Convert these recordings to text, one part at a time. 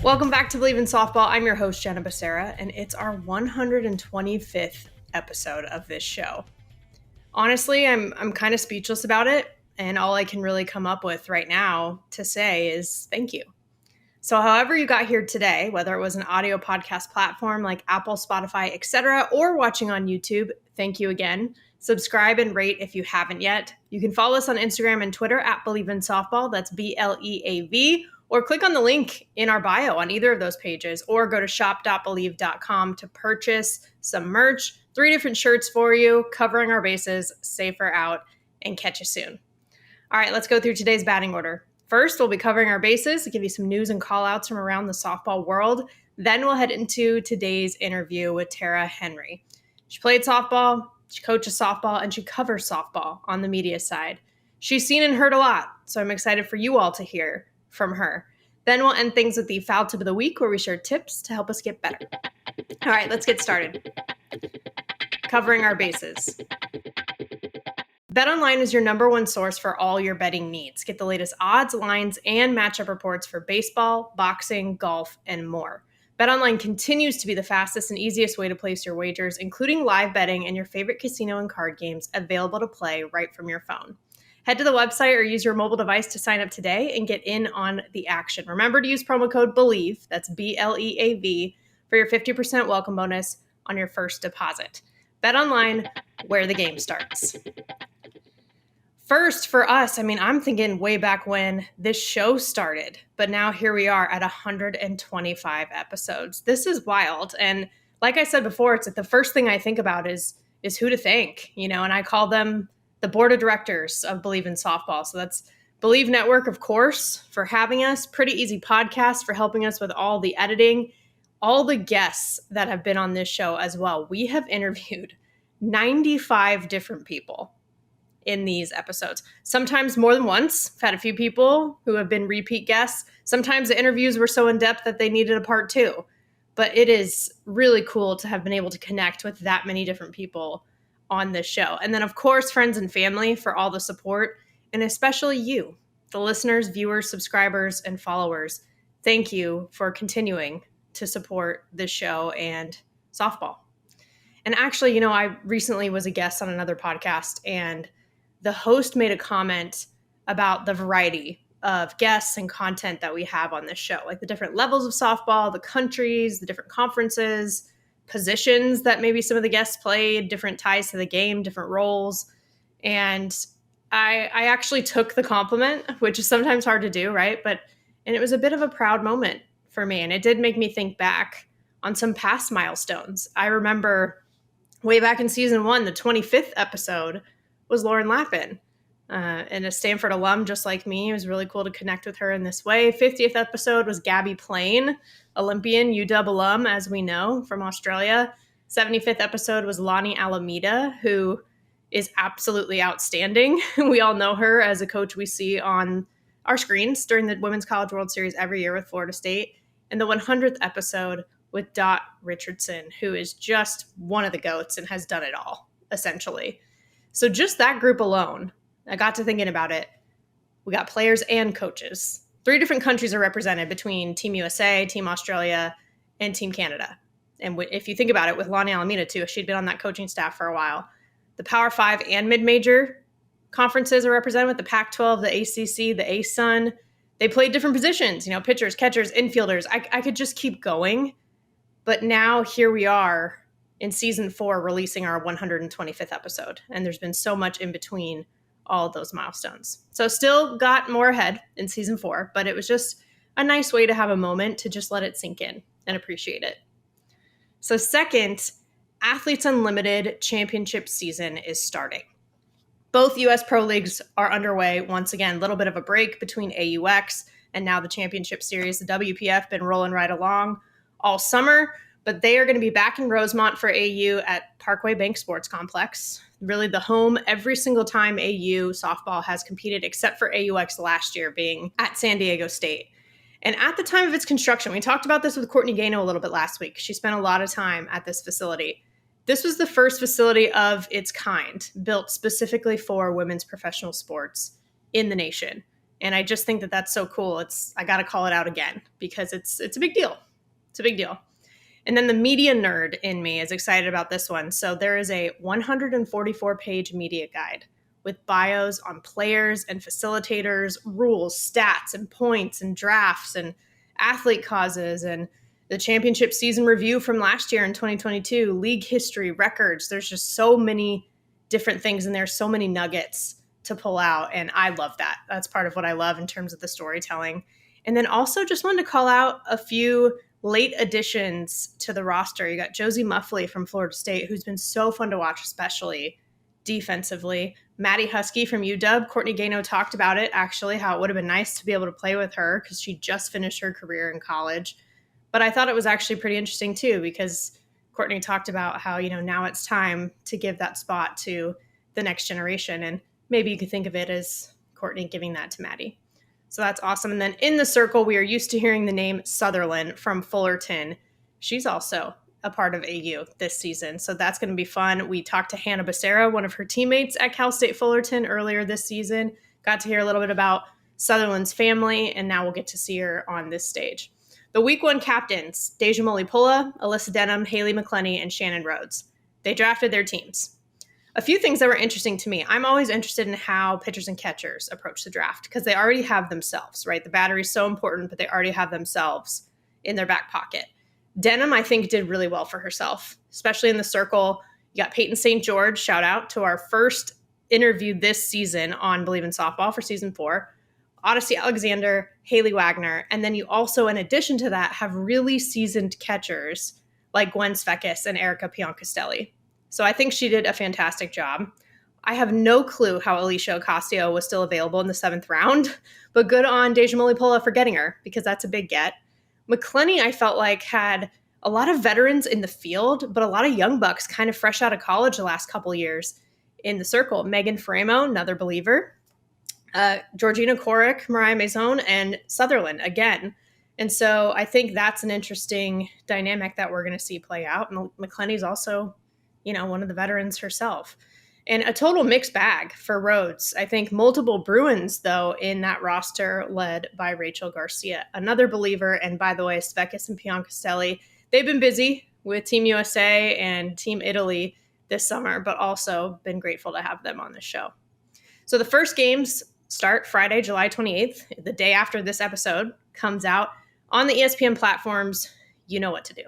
Welcome back to Bleav in Softball. I'm your host, Jenna, and it's our 125th episode of this show. Honestly, I'm kind of speechless about it, and all I can really come up with right now to say is thank you. So however you got here today, whether it was an audio podcast platform like Apple, Spotify, etc., or watching on YouTube, thank you again. Subscribe and rate if you haven't yet. You can follow us on Instagram and Twitter at Bleav in Softball. That's BLEAV. Or click on the link in our bio on either of those pages, or go to shop.bleav.com to purchase some merch. 3 different shirts for you, covering our bases, safer out, and catch you soon. All right, let's go through today's batting order. First, we'll be covering our bases to give you some news and call-outs from around the softball world. Then we'll head into today's interview with Tara Henry. She played softball, she coaches softball, and she covers softball on the media side. She's seen and heard a lot, so I'm excited for you all to hear from her. Then we'll end things with the foul tip of the week, where we share tips to help us get better. All right, let's get started. Covering our bases. BetOnline is your number one source for all your betting needs. Get the latest odds, lines, and matchup reports for baseball, boxing, golf, and more. BetOnline continues to be the fastest and easiest way to place your wagers, including live betting and your favorite casino and card games available to play right from your phone. Head to the website or use your mobile device to sign up today and get in on the action. Remember to use promo code BLEAV, that's BLEAV, for your 50% welcome bonus on your first deposit. BetOnline, where the game starts. First, for us, I'm thinking way back when this show started, but now here we are at 125 episodes. This is wild. And like I said before, it's like the first thing I think about is who to thank, and I call them the board of directors of Bleav in Softball. So that's Bleav Network, of course, for having us. Pretty Easy Podcast for helping us with all the editing. All the guests that have been on this show as well. We have interviewed 95 different people in these episodes. Sometimes more than once. I've had a few people who have been repeat guests. Sometimes the interviews were so in-depth that they needed a part 2. But it is really cool to have been able to connect with that many different people on this show. And then, of course, friends and family for all the support, and especially you, the listeners, viewers, subscribers, and followers. Thank you for continuing to support this show and softball. And actually, I recently was a guest on another podcast, and the host made a comment about the variety of guests and content that we have on this show, like the different levels of softball, the countries, the different conferences, positions that maybe some of the guests played, different ties to the game, different roles. And I actually took the compliment, which is sometimes hard to do, right? And it was a bit of a proud moment for me. And it did make me think back on some past milestones. I remember way back in season 1, the 25th episode was Lauren Lappin, and a Stanford alum just like me. It was really cool to connect with her in this way. 50th episode was Gabby Plain, Olympian, UW alum, as we know, from Australia. 75th episode was Lonnie Alameda, who is absolutely outstanding. We all know her as a coach we see on our screens during the Women's College World Series every year with Florida State. And the 100th episode with Dot Richardson, who is just one of the GOATs and has done it all, essentially. So just that group alone, I got to thinking about it. We got players and coaches. 3 different countries are represented between Team USA, Team Australia, and Team Canada. And if you think about it, with Lonnie Alameda too, she'd been on that coaching staff for a while. The Power 5 and mid-major conferences are represented with the Pac-12, the ACC, the ASUN. They played different positions, pitchers, catchers, infielders. I could just keep going. But now here we are in season 4 releasing our 125th episode. And there's been so much in between all of those milestones. So still got more ahead in season 4, but it was just a nice way to have a moment to just let it sink in and appreciate it. So second, Athletes Unlimited championship season is starting. Both U.S. Pro Leagues are underway once again. A little bit of a break between AUX and now the championship series. The WPF been rolling right along all summer, but they are going to be back in Rosemont for AU at Parkway Bank Sports Complex. Really the home every single time AU softball has competed, except for AUX last year being at San Diego State. And at the time of its construction, we talked about this with Courtney Gano a little bit last week. She spent a lot of time at this facility. This was the first facility of its kind built specifically for women's professional sports in the nation. And I just think that that's so cool. I got to call it out again because it's a big deal. It's a big deal. And then the media nerd in me is excited about this one. So there is a 144-page media guide with bios on players and facilitators, rules, stats, and points, and drafts, and athlete causes, and the championship season review from last year in 2022, league history, records. There's just so many different things in there, so many nuggets to pull out. And I love that. That's part of what I love in terms of the storytelling. And then also just wanted to call out a few late additions to the roster. You got Josie Muffley from Florida State, who's been so fun to watch, especially defensively. Maddie Husky from UW. Courtney Gano talked about it, actually, how it would have been nice to be able to play with her because she just finished her career in college. But I thought it was actually pretty interesting, too, because Courtney talked about how, now it's time to give that spot to the next generation. And maybe you could think of it as Courtney giving that to Maddie. So that's awesome. And then in the circle, we are used to hearing the name Sutherland from Fullerton. She's also a part of AU this season. So that's going to be fun. We talked to Hannah Becerra, one of her teammates at Cal State Fullerton earlier this season. Got to hear a little bit about Sutherland's family, and now we'll get to see her on this stage. The week one captains, Deja Molipula, Alyssa Denham, Haley McClenny, and Shannon Rhodes. They drafted their teams. A few things that were interesting to me. I'm always interested in how pitchers and catchers approach the draft because they already have themselves, right? The battery is so important, but they already have themselves in their back pocket. Denham, I think, did really well for herself, especially in the circle. You got Peyton St. George, shout out to our first interview this season on Bleav in Softball for season 4. Odyssey Alexander, Haley Wagner. And then you also, in addition to that, have really seasoned catchers like Gwen Svekis and Erica Piancastelli. So I think she did a fantastic job. I have no clue how Alicia Ocasio was still available in the 7th round, but good on Deja Molipula for getting her because that's a big get. McClenny, I felt like, had a lot of veterans in the field, but a lot of young bucks kind of fresh out of college the last couple years in the circle. Megan Framo, another Believer. Georgina Korick, Mariah Maison, and Sutherland again. And so I think that's an interesting dynamic that we're going to see play out. And McClenny's also, one of the veterans herself. And a total mixed bag for Rhodes. I think multiple Bruins, though, in that roster led by Rachel Garcia, another Believer. And by the way, Svekis and Piancastelli, they've been busy with Team USA and Team Italy this summer, but also been grateful to have them on the show. So the first games start Friday, July 28th, the day after this episode comes out on the ESPN platforms. You know what to do.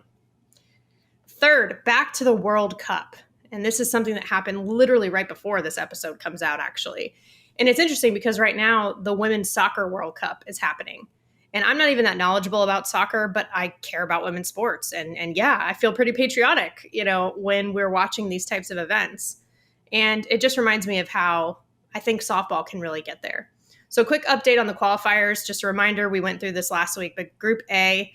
Third, back to the World Cup. And this is something that happened literally right before this episode comes out, actually. And it's interesting because right now the Women's Soccer World Cup is happening. And I'm not even that knowledgeable about soccer, but I care about women's sports. And yeah, I feel pretty patriotic, when we're watching these types of events. And it just reminds me of how I think softball can really get there. So quick update on the qualifiers. Just a reminder, we went through this last week, but Group A,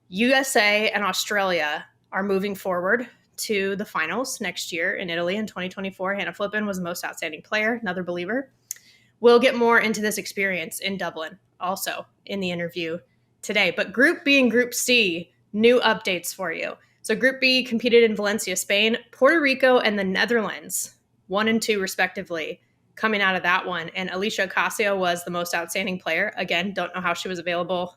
USA and Australia are moving forward to the finals next year in Italy in 2024. Hannah Flippen was the most outstanding player, another Believer. We'll get more into this experience in Dublin, also in the interview today. But Group B and Group C, new updates for you. So Group B competed in Valencia, Spain, Puerto Rico, and the Netherlands, 1 and 2 respectively, coming out of that one. And Alicia Ocasio was the most outstanding player. Again, don't know how she was available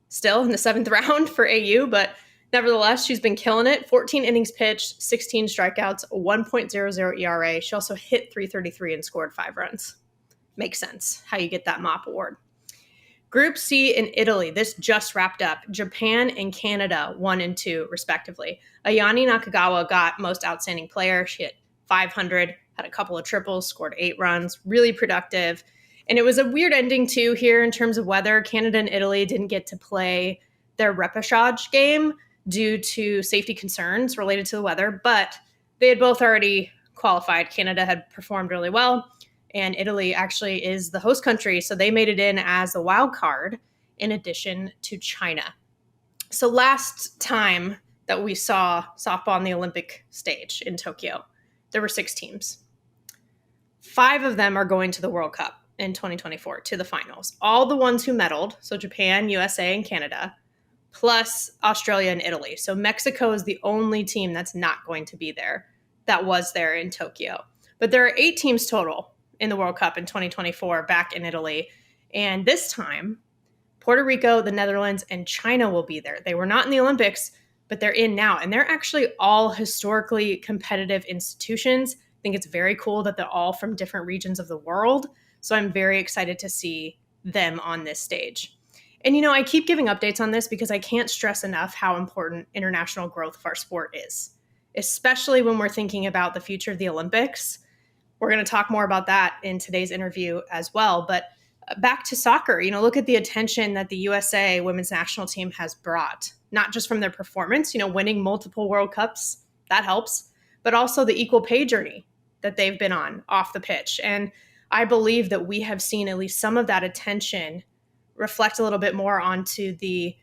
still in the 7th round for AU, but nevertheless, she's been killing it. 14 innings pitched, 16 strikeouts, 1.00 ERA. She also hit .333 and scored 5 runs. Makes sense how you get that MOP award. Group C in Italy, this just wrapped up. Japan and Canada, 1 and 2 respectively. Ayani Nakagawa got most outstanding player. She hit .500, had a couple of triples, scored 8 runs, really productive. And it was a weird ending too here in terms of weather. Canada and Italy didn't get to play their repechage game due to safety concerns related to the weather, but they had both already qualified. Canada had performed really well, and Italy actually is the host country, so they made it in as a wild card in addition to China. So last time that we saw softball on the Olympic stage in Tokyo, there were 6 teams. 5 of them are going to the World Cup in 2024, to the finals. All the ones who medaled, so Japan, USA, and Canada, plus Australia and Italy. So Mexico is the only team that's not going to be there that was there in Tokyo. But there are 8 teams total in the World Cup in 2024 back in Italy. And this time, Puerto Rico, the Netherlands, and China will be there. They were not in the Olympics, but they're in now. And they're actually all historically competitive institutions. I think it's very cool that they're all from different regions of the world. So I'm very excited to see them on this stage. And, I keep giving updates on this because I can't stress enough how important international growth of our sport is, especially when we're thinking about the future of the Olympics. We're going to talk more about that in today's interview as well. But back to soccer, look at the attention that the USA women's national team has brought, not just from their performance, winning multiple World Cups, that helps, but also the equal pay journey that they've been on off the pitch. And I Bleav that we have seen at least some of that attention reflect a little bit more onto the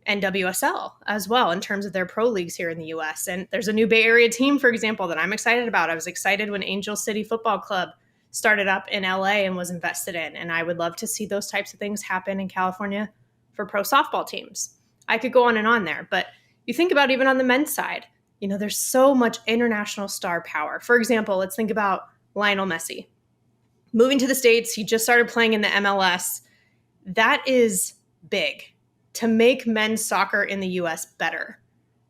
NWSL as well in terms of their pro leagues here in the US. And there's a new Bay Area team, for example, that I'm excited about. I was excited when Angel City Football Club started up in LA and was invested in. And I would love to see those types of things happen in California for pro softball teams. I could go on and on there, but you think about even on the men's side, there's so much international star power. For example, let's think about Lionel Messi. Moving to the States, he just started playing in the MLS. That is big to make men's soccer in the US better.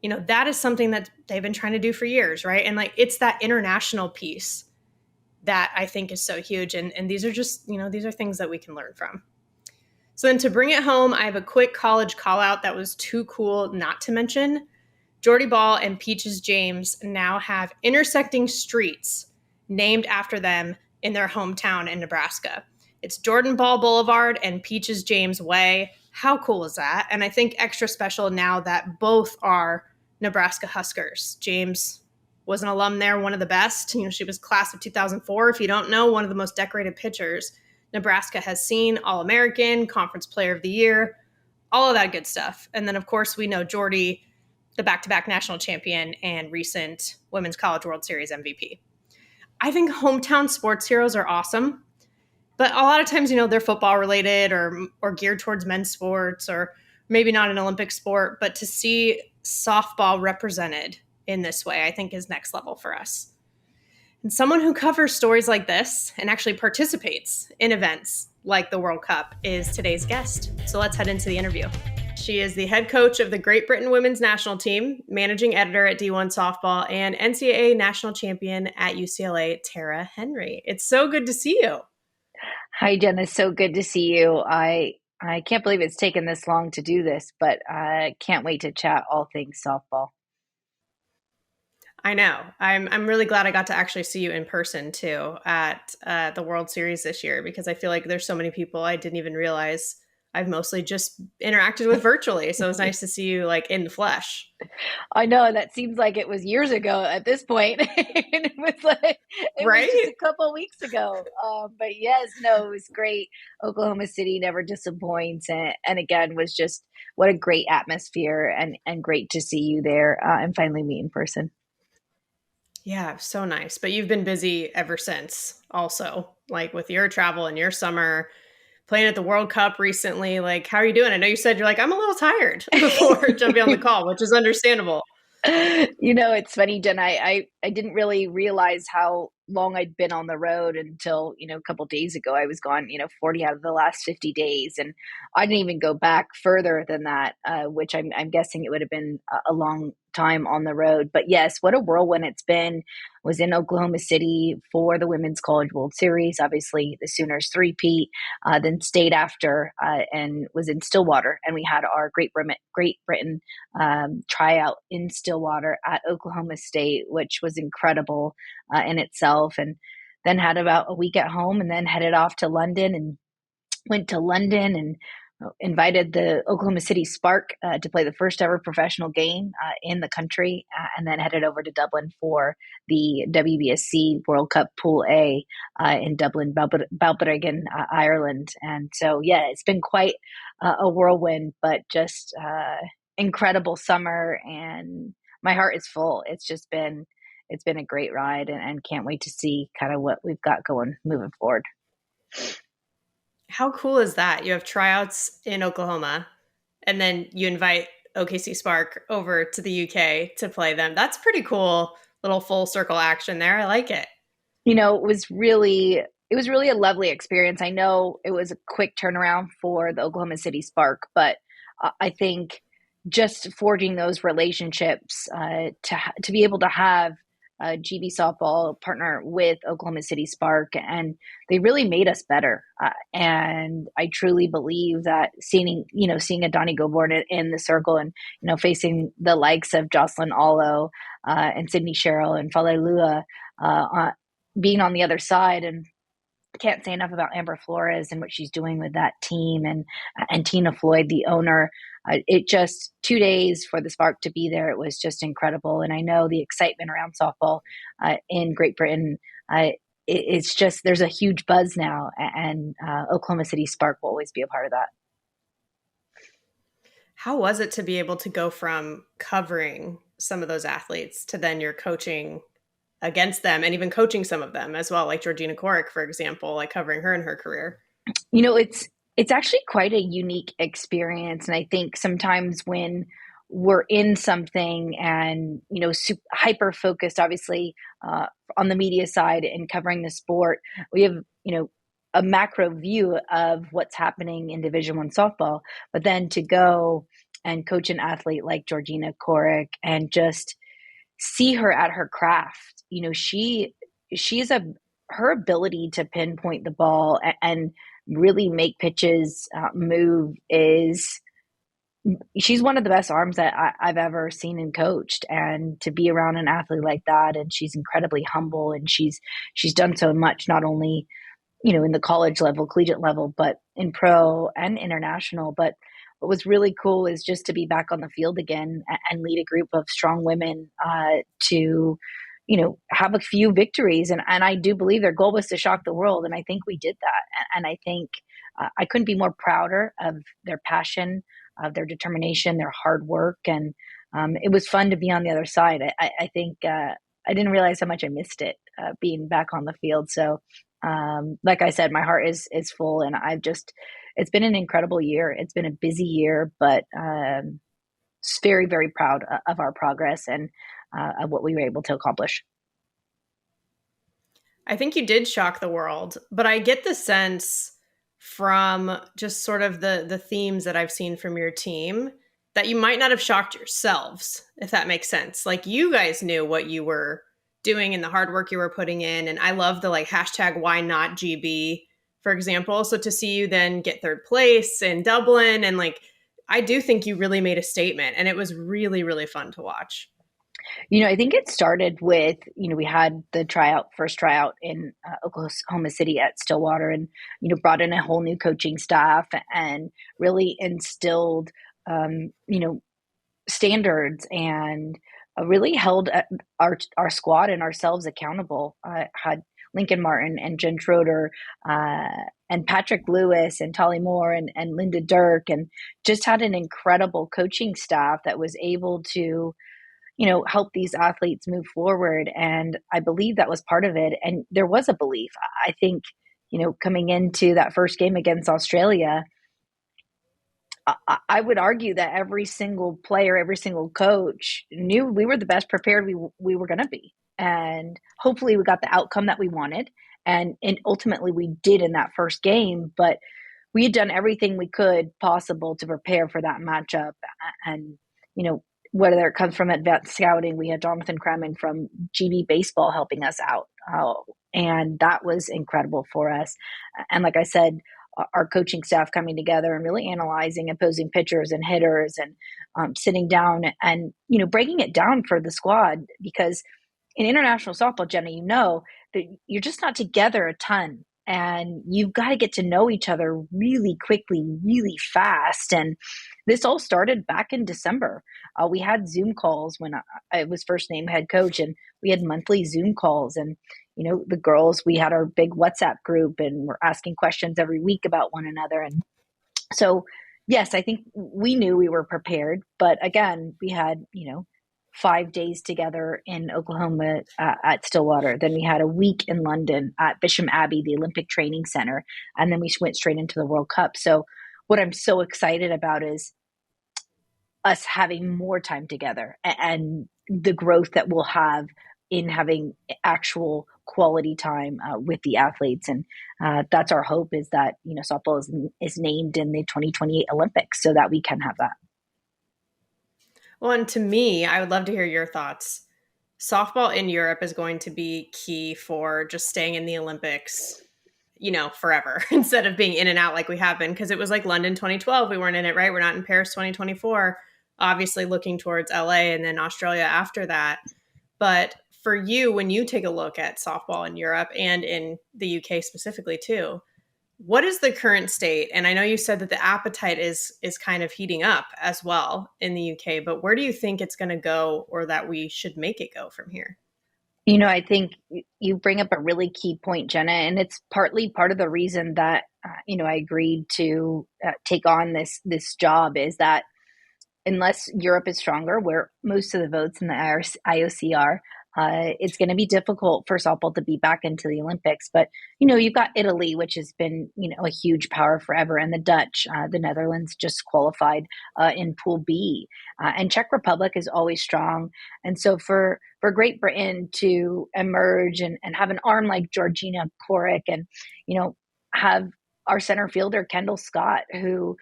That is something that they've been trying to do for years, right? And it's that international piece that I think is so huge. And these are just, these are things that we can learn from. So then to bring it home, I have a quick college call out that was too cool not to mention. Jordy Ball and Peaches James now have intersecting streets named after them in their hometown in Nebraska. It's Jordan Ball Boulevard and Peaches James Way. How cool is that? And I think extra special now that both are Nebraska Huskers. James was an alum there, one of the best. She was class of 2004. If you don't know, one of the most decorated pitchers Nebraska has seen, All-American, Conference Player of the Year, all of that good stuff. And then, of course, we know Jordy, the back-to-back national champion and recent Women's College World Series MVP. I think hometown sports heroes are awesome. But a lot of times, they're football related or geared towards men's sports or maybe not an Olympic sport. But to see softball represented in this way, I think is next level for us. And someone who covers stories like this and actually participates in events like the World Cup is today's guest. So let's head into the interview. She is the head coach of the Great Britain women's national team, managing editor at D1 Softball, and NCAA national champion at UCLA, Tara Henry. It's so good to see you. Hi, Jenna. So good to see you. I can't believe it's taken this long to do this, but I can't wait to chat all things softball. I know. I'm really glad I got to actually see you in person too at the World Series this year, because I feel like there's so many people I didn't even realize I've mostly just interacted with virtually. So it's nice to see you in the flesh. I know that seems like it was years ago at this point. It was right? was just a couple of weeks ago. But yes, no, it was great. Oklahoma City never disappoints. And again, was just what a great atmosphere and great to see you there and finally meet in person. Yeah, so nice. But you've been busy ever since also, with your travel and your summer, playing at the World Cup recently. How are you doing? I know you said you're I'm a little tired before jumping on the call, which is understandable. It's funny, Jen. I didn't really realize how long I'd been on the road until, a couple of days ago. I was gone, 40 out of the last 50 days. And I didn't even go back further than that, which I'm guessing it would have been a long time on the road. But yes, what a whirlwind it's been. Was in Oklahoma City for the Women's College World Series, obviously the Sooners three-peat, then stayed after and was in Stillwater. And we had our Great Britain tryout in Stillwater at Oklahoma State, which was incredible in itself. And then had about a week at home and then headed off to London and went to London and invited the Oklahoma City Spark to play the first ever professional game in the country, and then headed over to Dublin for the WBSC World Cup Pool A in Dublin, Balbriggan, Ireland. And so, yeah, it's been quite a whirlwind, but just incredible summer, and my heart is full. It's been a great ride, and can't wait to see kind of what we've got going moving forward. How cool is that? You have tryouts in Oklahoma, and then you invite OKC Spark over to the UK to play them. That's pretty cool. Little full circle action there. I like it. It it was really a lovely experience. I know it was a quick turnaround for the Oklahoma City Spark, but I think just forging those relationships to be able to have a GB softball partner with Oklahoma City Spark, and they really made us better. And I truly Bleav that seeing a Donnie Goborn in the circle, and facing the likes of Jocelyn Allo and Sydney Sherrill and Falelua, being on the other side, and can't say enough about Amber Flores and what she's doing with that team, and Tina Floyd, the owner. It just 2 days for the Spark to be there. It was just incredible, and I know the excitement around softball in Great Britain. It's just there's a huge buzz now, and Oklahoma City Spark will always be a part of that. How was it to be able to go from covering some of those athletes to then you're coaching against them and even coaching some of them as well, like Georgina Corrick, for example, like covering her in her career? It's actually quite a unique experience, and I think sometimes when we're in something and hyper focused, obviously on the media side and covering the sport, we have a macro view of what's happening in Division I softball, but then to go and coach an athlete like Georgina Corrick and just see her at her craft. She's her ability to pinpoint the ball and really make pitches move is she's one of the best arms that I've ever seen and coached. And to be around an athlete like that, and she's incredibly humble, and she's done so much, not only in the college level, collegiate level, but in pro and international. But what was really cool is just to be back on the field again and lead a group of strong women to have a few victories. And I do Bleav their goal was to shock the world. And I think we did that. And I think I couldn't be more prouder of their passion, of their determination, their hard work. And it was fun to be on the other side. I think I didn't realize how much I missed it being back on the field. So like I said, my heart is full, and it's been an incredible year. It's been a busy year, but very, very proud of our progress and of what we were able to accomplish. I think you did shock the world, but I get the sense from just sort of the themes that I've seen from your team that you might not have shocked yourselves, if that makes sense. Like, you guys knew what you were doing and the hard work you were putting in. And I love the hashtag why not GB, for example. So to see you then get third place in Dublin, and I do think you really made a statement, and it was really, really fun to watch. I think it started with, we had the first tryout in Oklahoma City at Stillwater, and, brought in a whole new coaching staff and really instilled, standards, and really held our squad and ourselves accountable. Had Lincoln Martin and Jen Schroeder and Patrick Lewis and Tolly Moore and Linda Dirk, and just had an incredible coaching staff that was able to help these athletes move forward. And I Bleav that was part of it. And there was a Bleav. I think, coming into that first game against Australia, I would argue that every single player, every single coach knew we were the best prepared we were going to be. And hopefully we got the outcome that we wanted. And ultimately we did in that first game, but we had done everything we could possible to prepare for that matchup. And, whether it comes from advanced scouting, we had Jonathan Kremen from GB Baseball helping us out. And that was incredible for us. And like I said, our coaching staff coming together and really analyzing opposing pitchers and hitters, and sitting down and, breaking it down for the squad. Because in international softball, Jenna, that you're just not together a ton, and you've got to get to know each other really quickly, really fast. And this all started back in December. We had Zoom calls when I was first named head coach, and we had monthly Zoom calls. And, the girls, we had our big WhatsApp group, and we're asking questions every week about one another. And so, yes, I think we knew we were prepared. But again, we had, 5 days together in Oklahoma at Stillwater. Then we had a week in London at Bisham Abbey, the Olympic Training Center. And then we went straight into the World Cup. So what I'm so excited about is us having more time together, and the growth that we'll have in having actual quality time with the athletes. And that's our hope, is that, softball is named in the 2028 Olympics so that we can have that. Well, and to me, I would love to hear your thoughts. Softball in Europe is going to be key for just staying in the Olympics, forever instead of being in and out like we have been. Because it was like London 2012, we weren't in it, right? We're not in Paris 2024, obviously looking towards LA and then Australia after that. But for you, when you take a look at softball in Europe and in the UK specifically too, what is the current state? And I know you said that the appetite is kind of heating up as well in the UK, but where do you think it's going to go, or that we should make it go from here? I think you bring up a really key point, Jenna, and it's partly part of the reason that I agreed to take on this job, is that unless Europe is stronger, where most of the votes in the IOC are, it's going to be difficult for softball to be back into the Olympics. But, you've got Italy, which has been, a huge power forever, and the Dutch, the Netherlands just qualified in Pool B, and Czech Republic is always strong. And so for Great Britain to emerge and have an arm like Georgina Koric, and, have our center fielder, Kendall Scott, who,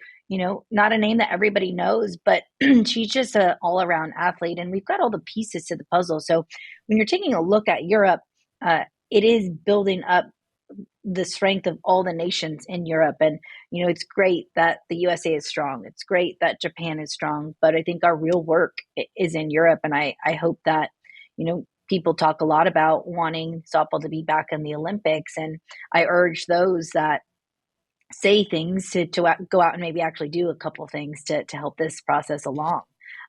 not a name that everybody knows, but she's just an all around athlete. And we've got all the pieces to the puzzle. So when you're taking a look at Europe, it is building up the strength of all the nations in Europe. And, it's great that the USA is strong. It's great that Japan is strong. But I think our real work is in Europe. And I hope that, people talk a lot about wanting softball to be back in the Olympics. And I urge those that say things to go out and maybe actually do a couple things to help this process along.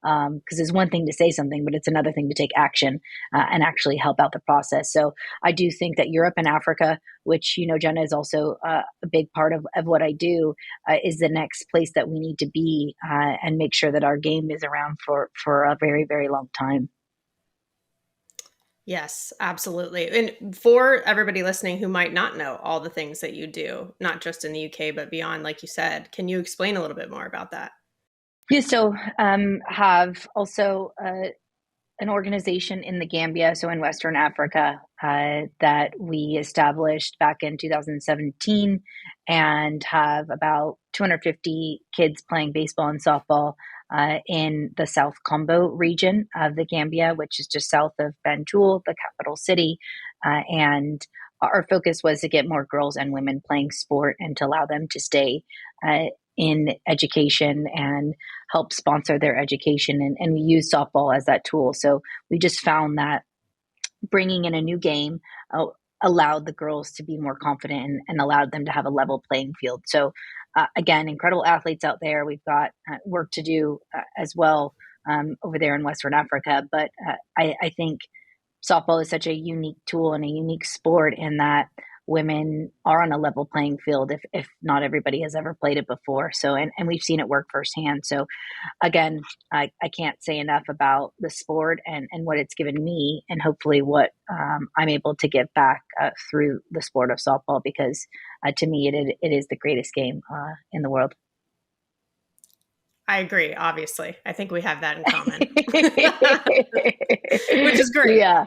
Because it's one thing to say something, but it's another thing to take action and actually help out the process. So I do think that Europe and Africa, which, Jenna, is also a big part of what I do, is the next place that we need to be, and make sure that our game is around for a very, very long time. Yes, absolutely. And for everybody listening who might not know all the things that you do, not just in the UK, but beyond, like you said, can you explain a little bit more about that? Yeah, so have also an organization in the Gambia, so in Western Africa, that we established back in 2017, and have about 250 kids playing baseball and softball in the South Kombo region of the Gambia, which is just south of Banjul, the capital city. And our focus was to get more girls and women playing sport and to allow them to stay in education and help sponsor their education. And we use softball as that tool. So we just found that bringing in a new game allowed the girls to be more confident, and allowed them to have a level playing field. So again, incredible athletes out there. We've got work to do as well over there in Western Africa. But I think softball is such a unique tool and a unique sport, in that women are on a level playing field, if not everybody has ever played it before. So, and we've seen it work firsthand. So again, I can't say enough about the sport and what it's given me, and hopefully what I'm able to give back through the sport of softball, because to me, it is the greatest game in the world. I agree, obviously. I think we have that in common, which is great. Yeah.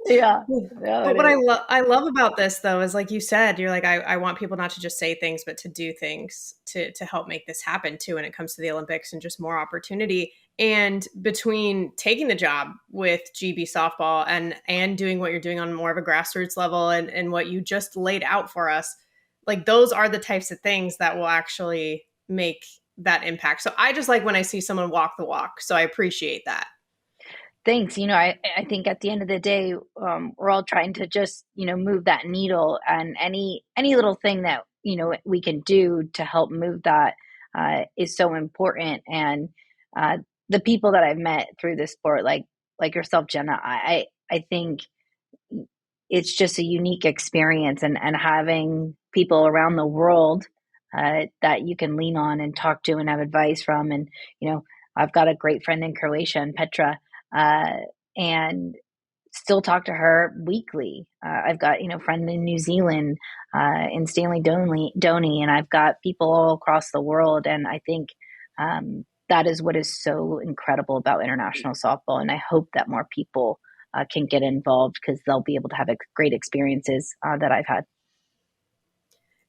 Yeah. No, But what I love about this, though, is like you said, you're like, I want people not to just say things, but to do things to help make this happen too when it comes to the Olympics, and just more opportunity. And between taking the job with GB softball and doing what you're doing on more of a grassroots level, and what you just laid out for us, like those are the types of things that will actually make that impact. So I just like when I see someone walk the walk. So I appreciate that. Thanks. I think at the end of the day, we're all trying to just, move that needle, and any little thing that, we can do to help move that is so important. And the people that I've met through this sport, like yourself, Jenna, I think it's just a unique experience, and having people around the world that you can lean on and talk to and have advice from. And, I've got a great friend in Croatia, and Petra, and still talk to her weekly. I've got, friend in New Zealand, in Stanley Doney, and I've got people all across the world. And I think that is what is so incredible about international softball. And I hope that more people can get involved because they'll be able to have great experiences that I've had.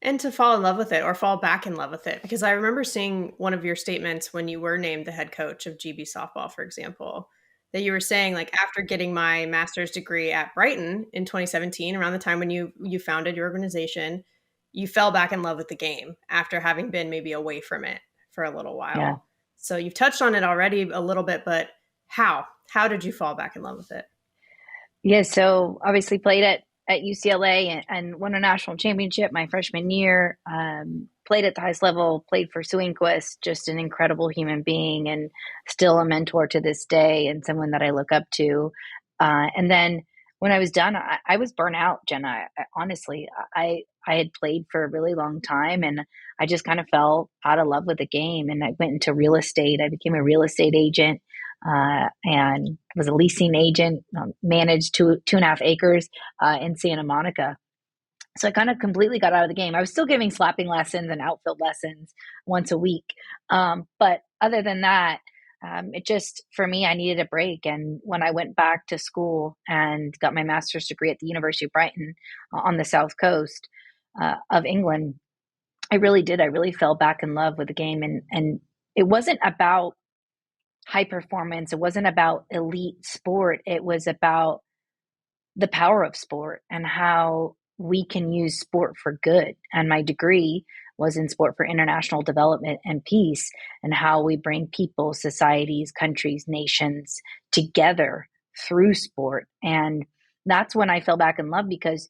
And to fall in love with it or fall back in love with it. Because I remember seeing one of your statements when you were named the head coach of GB softball, for example, that you were saying, like, after getting my master's degree at Brighton in 2017, around the time when you founded your organization, you fell back in love with the game after having been maybe away from it for a little Yeah. while. So you've touched on it already a little bit, but how? How did you fall back in love with it? Yeah, so obviously played at UCLA and won a national championship my freshman year. Played at the highest level, played for Swingquist, just an incredible human being and still a mentor to this day and someone that I look up to. And then when I was done, I was burnt out, Jenna. Honestly, I had played for a really long time and I just kind of fell out of love with the game. And I went into real estate. I became a real estate agent and was a leasing agent, managed 2.5 acres in Santa Monica. So I kind of completely got out of the game. I was still giving slapping lessons and outfield lessons once a week. But other than that, it just, for me, I needed a break. And when I went back to school and got my master's degree at the University of Brighton on the South Coast of England, I really did. I really fell back in love with the game. And it wasn't about high performance. It wasn't about elite sport. It was about the power of sport and how we can use sport for good. And my degree was in sport for international development and peace, and how we bring people, societies, countries, nations together through sport. And that's when I fell back in love because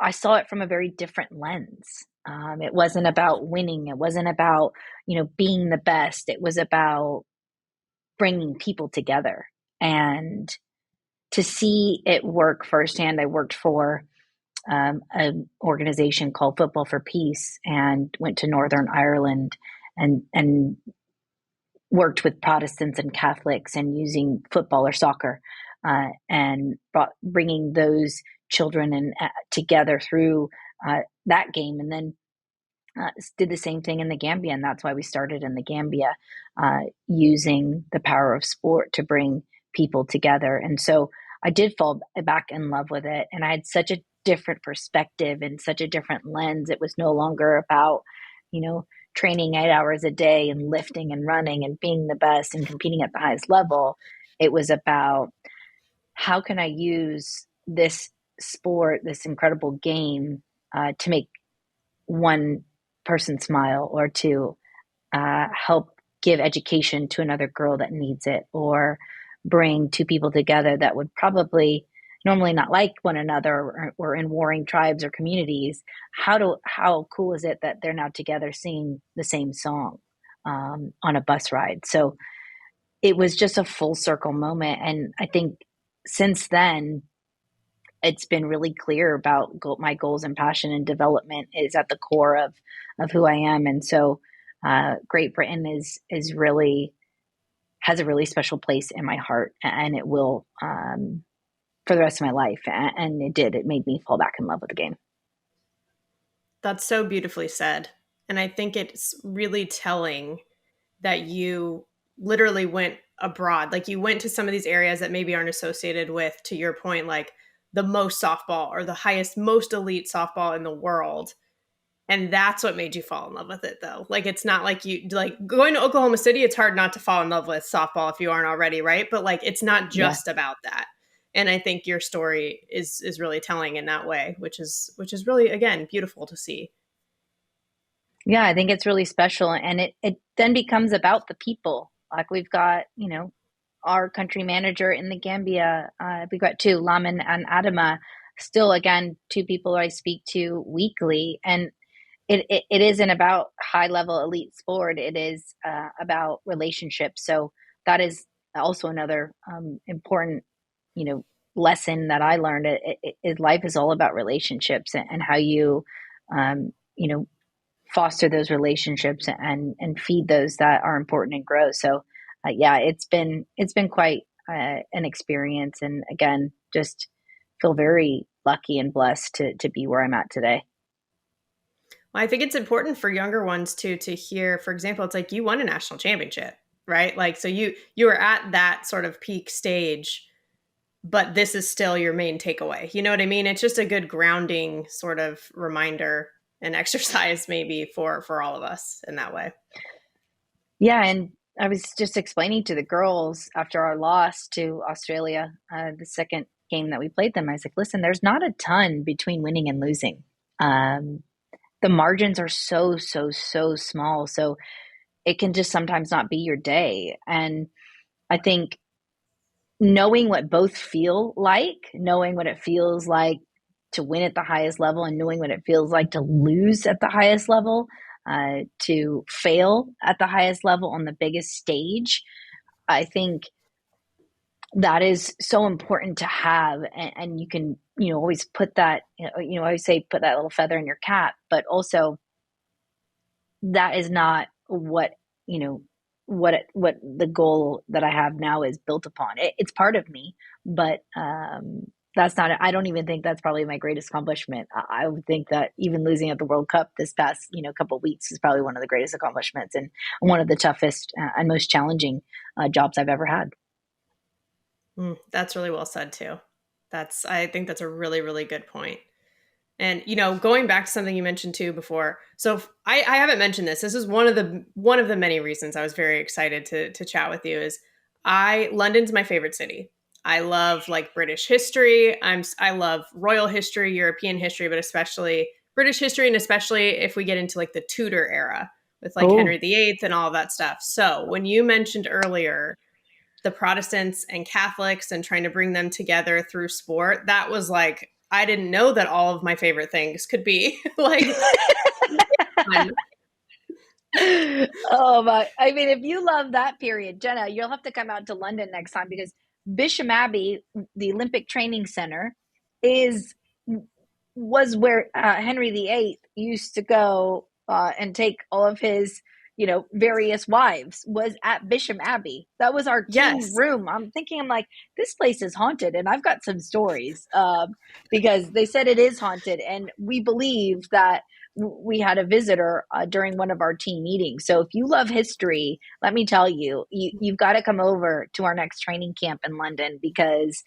I saw it from a very different lens. It wasn't about winning. It wasn't about, being the best. It was about bringing people together. And to see it work firsthand, I worked for an organization called Football for Peace and went to Northern Ireland and worked with Protestants and Catholics and using football or soccer and bringing those children together through that game. And then did the same thing in the Gambia, and that's why we started in the Gambia, using the power of sport to bring people together. And so I did fall back in love with it, and I had such a different perspective and such a different lens. It was no longer about, training 8 hours a day and lifting and running and being the best and competing at the highest level. It was about how can I use this sport, this incredible game, to make one person smile or to help give education to another girl that needs it, or bring two people together that would probably normally not like one another or in warring tribes or communities. How cool is it that they're now together singing the same song on a bus ride? So it was just a full circle moment. And I think since then, it's been really clear about my goals and passion and development is at the core of who I am. And so Great Britain is really has a really special place in my heart, and it will for the rest of my life. And it did. It made me fall back in love with the game. That's so beautifully said. And I think it's really telling that you literally went abroad. Like, you went to some of these areas that maybe aren't associated with, to your point, like the most softball or the highest, most elite softball in the world. And that's what made you fall in love with it, though. Like, it's not like you, like, going to Oklahoma City, it's hard not to fall in love with softball if you aren't already, right? But like, it's not Yeah. just about that. And I think your story is really telling in that way, which is really, again, beautiful to see. Yeah, I think it's really special. And it then becomes about the people. Like we've got, our country manager in the Gambia, we've got two, Lamin and Adama, still, again, two people I speak to weekly. And it isn't about high level elite sport. It is about relationships. So that is also another important, lesson that I learned. Life is all about relationships and how you, you know, foster those relationships and feed those that are important and grow. So yeah, it's been quite an experience, and again, just feel very lucky and blessed to be where I'm at today. Well, I think it's important for younger ones too to hear, for example, it's like you won a national championship, right? Like, so you were at that sort of peak stage but this is still your main takeaway. You know what I mean? It's just a good grounding sort of reminder and exercise maybe for all of us in that way. Yeah, and I was just explaining to the girls after our loss to Australia, the second game that we played them. I was like, listen, there's not a ton between winning and losing. Um, the margins are so small. So it can just sometimes not be your day. And I think knowing what both feel like, knowing what it feels like to win at the highest level and knowing what it feels like to lose at the highest level, to fail at the highest level on the biggest stage, I think that is so important to have. And you can, always put that, I always say put that little feather in your cap, but also that is not what what the goal that I have now is built upon. It's part of me, but that's not. I don't even think that's probably my greatest accomplishment. I would think that even losing at the World Cup this past couple of weeks is probably one of the greatest accomplishments and one of the toughest and most challenging jobs I've ever had. That's really well said too. I think that's a really, really good point. And going back to something you mentioned too before, so I haven't mentioned this. This is one of the many reasons I was very excited to chat with you. Is London's my favorite city. I love like British history. I love royal history, European history, but especially British history, and especially if we get into like the Tudor era with like Oh, Henry VIII and all of that stuff. So when you mentioned earlier the Protestants and Catholics and trying to bring them together through sport, that was like, I didn't know that all of my favorite things could be like fun. oh my! I mean, if you love that period, Jenna, you'll have to come out to London next time because Bisham Abbey, the Olympic Training Center, is was where Henry VIII used to go and take all of his, various wives. Was at Bisham Abbey. That was our team Yes. room. I'm like, this place is haunted, and I've got some stories because they said it is haunted, and we Bleav that we had a visitor during one of our team meetings. So if you love history, let me tell you, you've got to come over to our next training camp in London because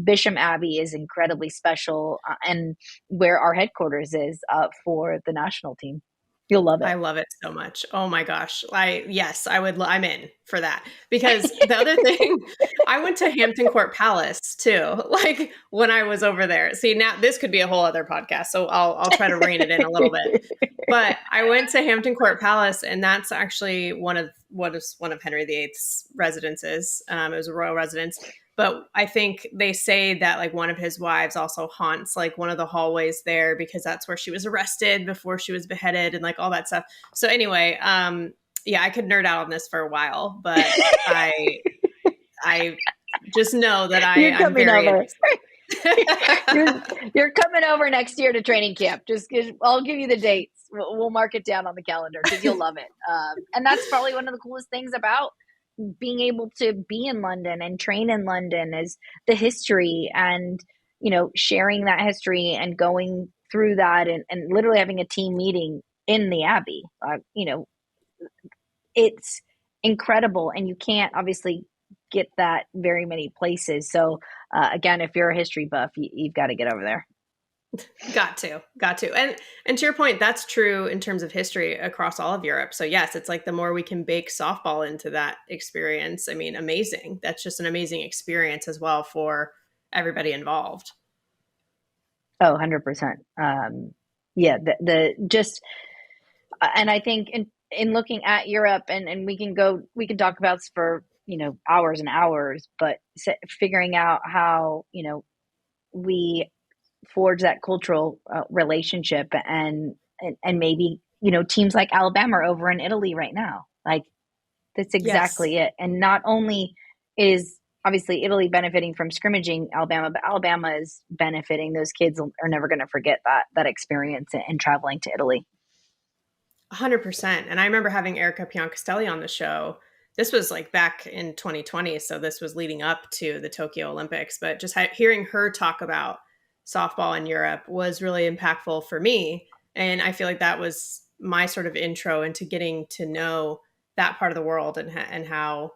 Bisham Abbey is incredibly special and where our headquarters is for the national team. You'll love I it. love it so much. Oh my gosh. Yes, I'm in for that. Because the other thing, I went to Hampton Court Palace too, like when I was over there. See, now this could be a whole other podcast, so I'll try to rein it in a little bit. But I went to Hampton Court Palace, and that's actually one of Henry VIII's residences. It was a royal residence. But I think they say that like one of his wives also haunts like one of the hallways there because that's where she was arrested before she was beheaded and like all that stuff. So anyway, yeah, I could nerd out on this for a while, but I just know that You're I'm coming very over. interested. You're coming over next year to training camp. I'll give you the dates. We'll mark it down on the calendar because you'll love it. And that's probably one of the coolest things about being able to be in London and train in London is the history and, sharing that history and going through that and literally having a team meeting in the Abbey. It's incredible. And you can't obviously get that very many places. So, again, if you're a history buff, you've got to get over there. Got to. And to your point, that's true in terms of history across all of Europe. So yes, it's like the more we can bake softball into that experience, I mean, amazing. That's just an amazing experience as well for everybody involved. Oh, 100%. Yeah, the just and I think in looking at Europe and we can talk about this for, hours and hours, but figuring out how, we forge that cultural relationship and maybe, teams like Alabama are over in Italy right now. Like that's Yes. exactly it. And not only is obviously Italy benefiting from scrimmaging Alabama, but Alabama is benefiting. Those kids are never going to forget that experience and traveling to Italy. 100%. And I remember having Erica Piancastelli on the show. This was like back in 2020. So this was leading up to the Tokyo Olympics. But just hearing her talk about softball in Europe was really impactful for me. And I feel like that was my sort of intro into getting to know that part of the world and how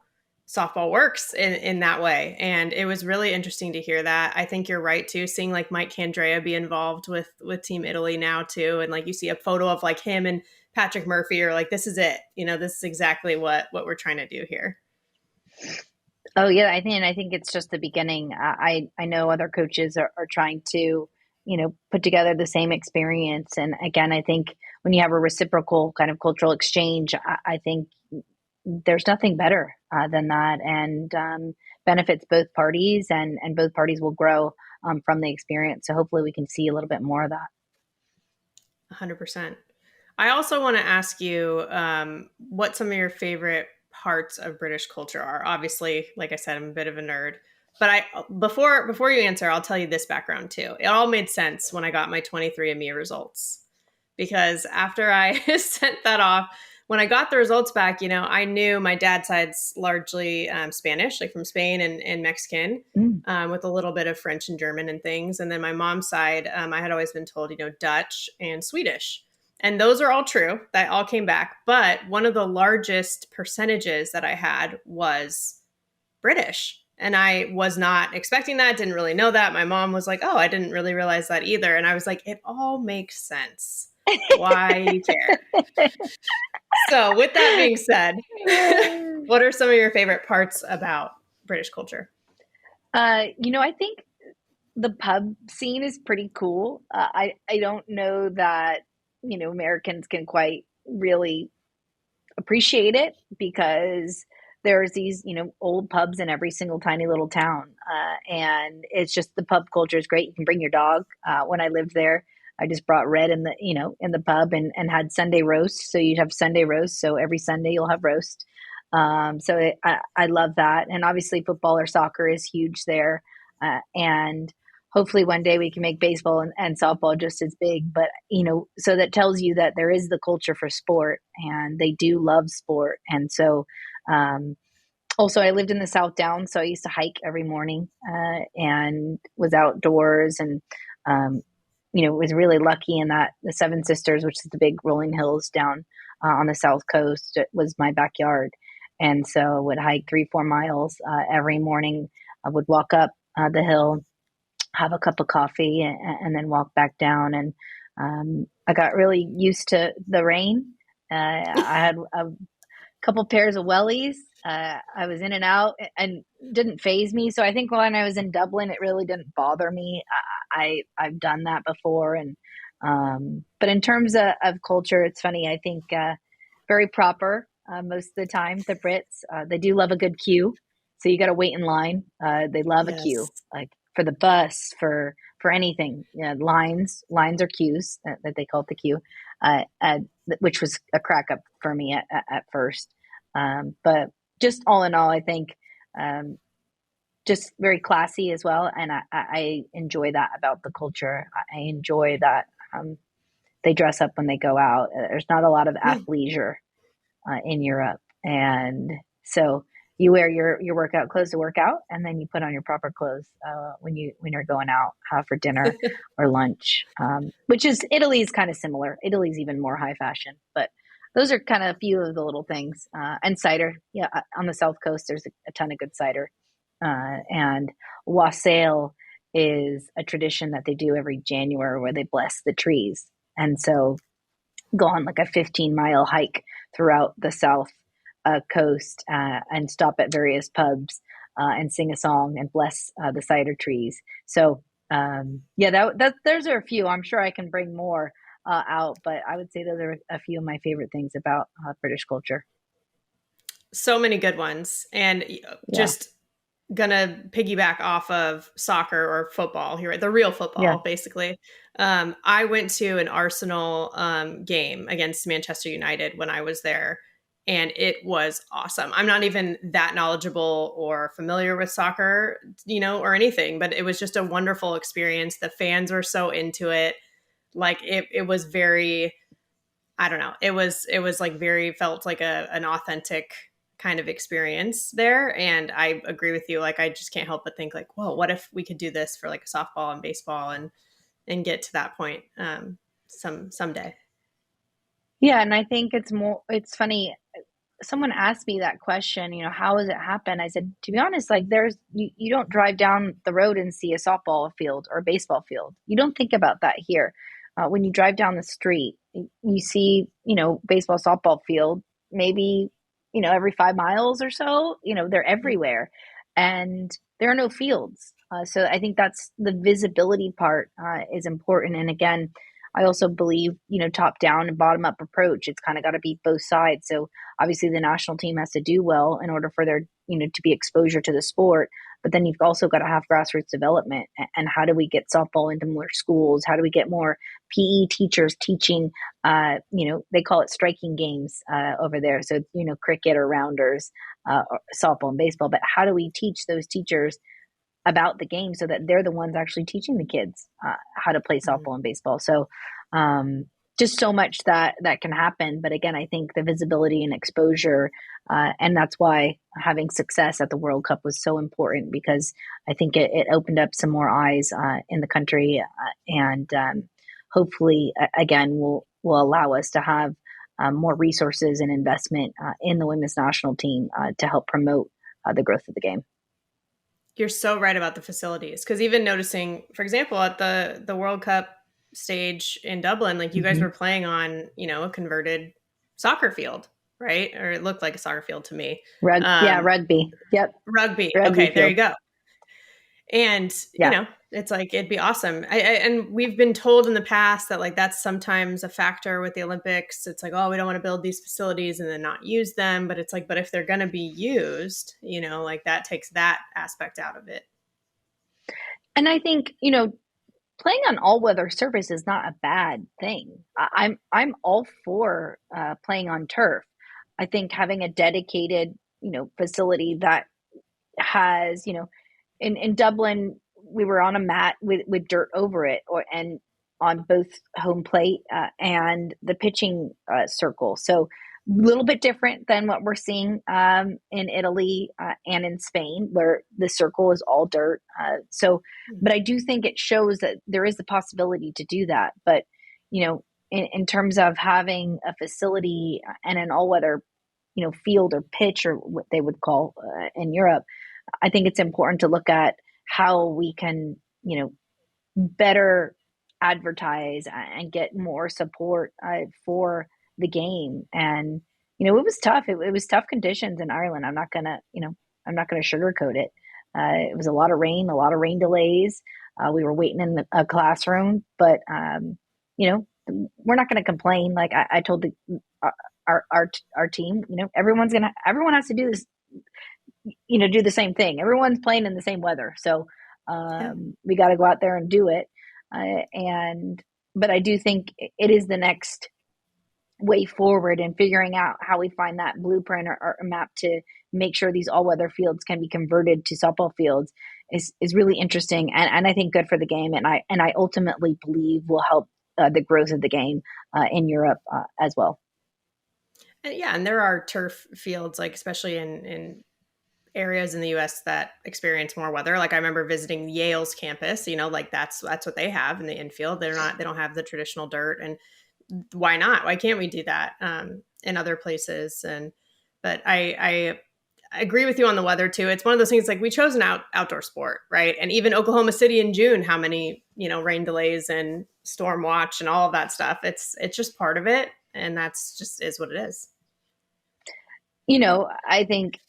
softball works in that way. And it was really interesting to hear that. I think you're right too, seeing like Mike Candrea be involved with Team Italy now too. And like you see a photo of like him and Patrick Murphy, or like, this is it. This is exactly what we're trying to do here. Oh yeah, I think it's just the beginning. I know other coaches are trying to, put together the same experience. And again, I think when you have a reciprocal kind of cultural exchange, I think there's nothing better than that, and benefits both parties, and both parties will grow from the experience. So hopefully we can see a little bit more of that. 100%. I also want to ask you what some of your favorite parts of British culture are. Obviously, like I said, I'm a bit of a nerd. But before you answer, I'll tell you this background too. It all made sense when I got my 23andMe results, because after I sent that off, when I got the results back, I knew my dad's side's largely Spanish, like from Spain and Mexican, Mm. with a little bit of French and German and things. And then my mom's side, I had always been told, Dutch and Swedish. And those are all true. That all came back. But one of the largest percentages that I had was British. And I was not expecting that, didn't really know that. My mom was like, oh, I didn't really realize that either. And I was like, it all makes sense why you care. So, with that being said, what are some of your favorite parts about British culture? I think the pub scene is pretty cool. I don't know that Americans can quite really appreciate it, because there's these old pubs in every single tiny little town, and it's just, the pub culture is great. You can bring your dog. When I lived there, I just brought Red in the pub, and had Sunday roast. So you'd have Sunday roast. So every Sunday you'll have roast. I love that. And obviously football or soccer is huge there. And hopefully one day we can make baseball and softball just as big. But, so that tells you that there is the culture for sport, and they do love sport. And so, also, I lived in the South Downs, so I used to hike every morning, and was outdoors, and was really lucky in that the Seven Sisters, which is the big rolling hills down on the South Coast, it was my backyard. And so I would hike 3-4 miles every morning. I would walk up the hill, have a cup of coffee, and then walk back down. And I got really used to the rain. I had a couple pairs of wellies. I was in and out, and didn't phase me. So I think when I was in Dublin, it really didn't bother me. I've done that before. And but in terms of culture, it's funny. I think very proper most of the time. The Brits, they do love a good queue. So you got to wait in line. They love a Yes. queue, like for the bus, for anything. Lines are queues that they call it, the queue, which was a crack up for me at first. But just all in all, I think just very classy as well. And I enjoy that about the culture. I enjoy that they dress up when they go out. There's not a lot of athleisure in Europe. And so you wear your workout clothes to work out, and then you put on your proper clothes when you're going out for dinner or lunch. Which is, Italy's kind of similar. Italy's even more high fashion, but those are kind of a few of the little things. And cider, yeah, on the South Coast, there's a ton of good cider. And wassail is a tradition that they do every January, where they bless the trees. And so go on like a 15-mile hike throughout the South Coast, and stop at various pubs and sing a song and bless the cider trees. So yeah, those are a few. I'm sure I can bring more out, but I would say those are a few of my favorite things about British culture. So many good ones. And Yeah, just gonna piggyback off of soccer or football here, the real yeah. football, basically. I went to an Arsenal game against Manchester United when I was there, and it was awesome. I'm not even that knowledgeable or familiar with soccer, or anything, but it was just a wonderful experience. The fans were so into it. Like it was very, I don't know. It was like very, felt like an authentic kind of experience there. And I agree with you. Like, I just can't help but think like, whoa, what if we could do this for like softball and baseball and get to that point someday. Yeah, and I think it's funny. someone asked me that question, how does it happen? I said, to be honest, like you don't drive down the road and see a softball field or a baseball field. You don't think about that here. When you drive down the street, you see, baseball, softball field, maybe, every 5 miles or so, they're everywhere, and there are no fields. So I think that's the visibility part is important. And again, I also Bleav, top down and bottom up approach. It's kind of got to be both sides. So obviously the national team has to do well in order for their, to be exposure to the sport. But then you've also got to have grassroots development. And how do we get softball into more schools? How do we get more PE teachers teaching, they call it striking games over there. So, cricket or rounders, or softball and baseball. But how do we teach those teachers about the game so that they're the ones actually teaching the kids how to play softball and baseball? So just so much that can happen. But again, I think the visibility and exposure, and that's why having success at the World Cup was so important, because I think it opened up some more eyes in the country, and hopefully, again, will allow us to have more resources and investment in the women's national team to help promote the growth of the game. You're so right about the facilities, because even noticing, for example, at the World Cup stage in Dublin, like you guys were playing on, a converted soccer field, right? Or it looked like a soccer field to me. Rugby. Yep. Rugby. Rugby Okay, field. there you go. And, it's like, it'd be awesome. And we've been told in the past that like, that's sometimes a factor with the Olympics. It's like, oh, we don't want to build these facilities and then not use them. But it's like, but if they're going to be used, like that takes that aspect out of it. And I think, playing on all weather surface is not a bad thing. I'm all for playing on turf. I think having a dedicated, facility that has, in Dublin, we were on a mat with dirt over it, and on both home plate and the pitching circle. So a little bit different than what we're seeing in Italy and in Spain, where the circle is all dirt. But I do think it shows that there is the possibility to do that. But, in terms of having a facility and an all-weather, field or pitch, or what they would call in Europe, I think it's important to look at how we can, better advertise and get more support for the game. And, it was tough. It was tough conditions in Ireland. I'm not gonna sugarcoat it. It was a lot of rain delays. We were waiting in a classroom, but, we're not going to complain. Like I told our team, everyone has to do this, do the same thing. Everyone's playing in the same weather. So we got to go out there and do it. But I do think it is the next way forward, and figuring out how we find that blueprint or map to make sure these all weather fields can be converted to softball fields is really interesting. And I think good for the game. And I ultimately Bleav will help the growth of the game in Europe as well. And there are turf fields, like especially in areas in the US that experience more weather. Like I remember visiting Yale's campus, like that's what they have in the infield. They don't have the traditional dirt, and why not? Why can't we do that in other places? But I agree with you on the weather too. It's one of those things, like we chose an outdoor sport, right? And even Oklahoma City in June, how many, rain delays and storm watch and all of that stuff. It's just part of it. And that's just is what it is. I think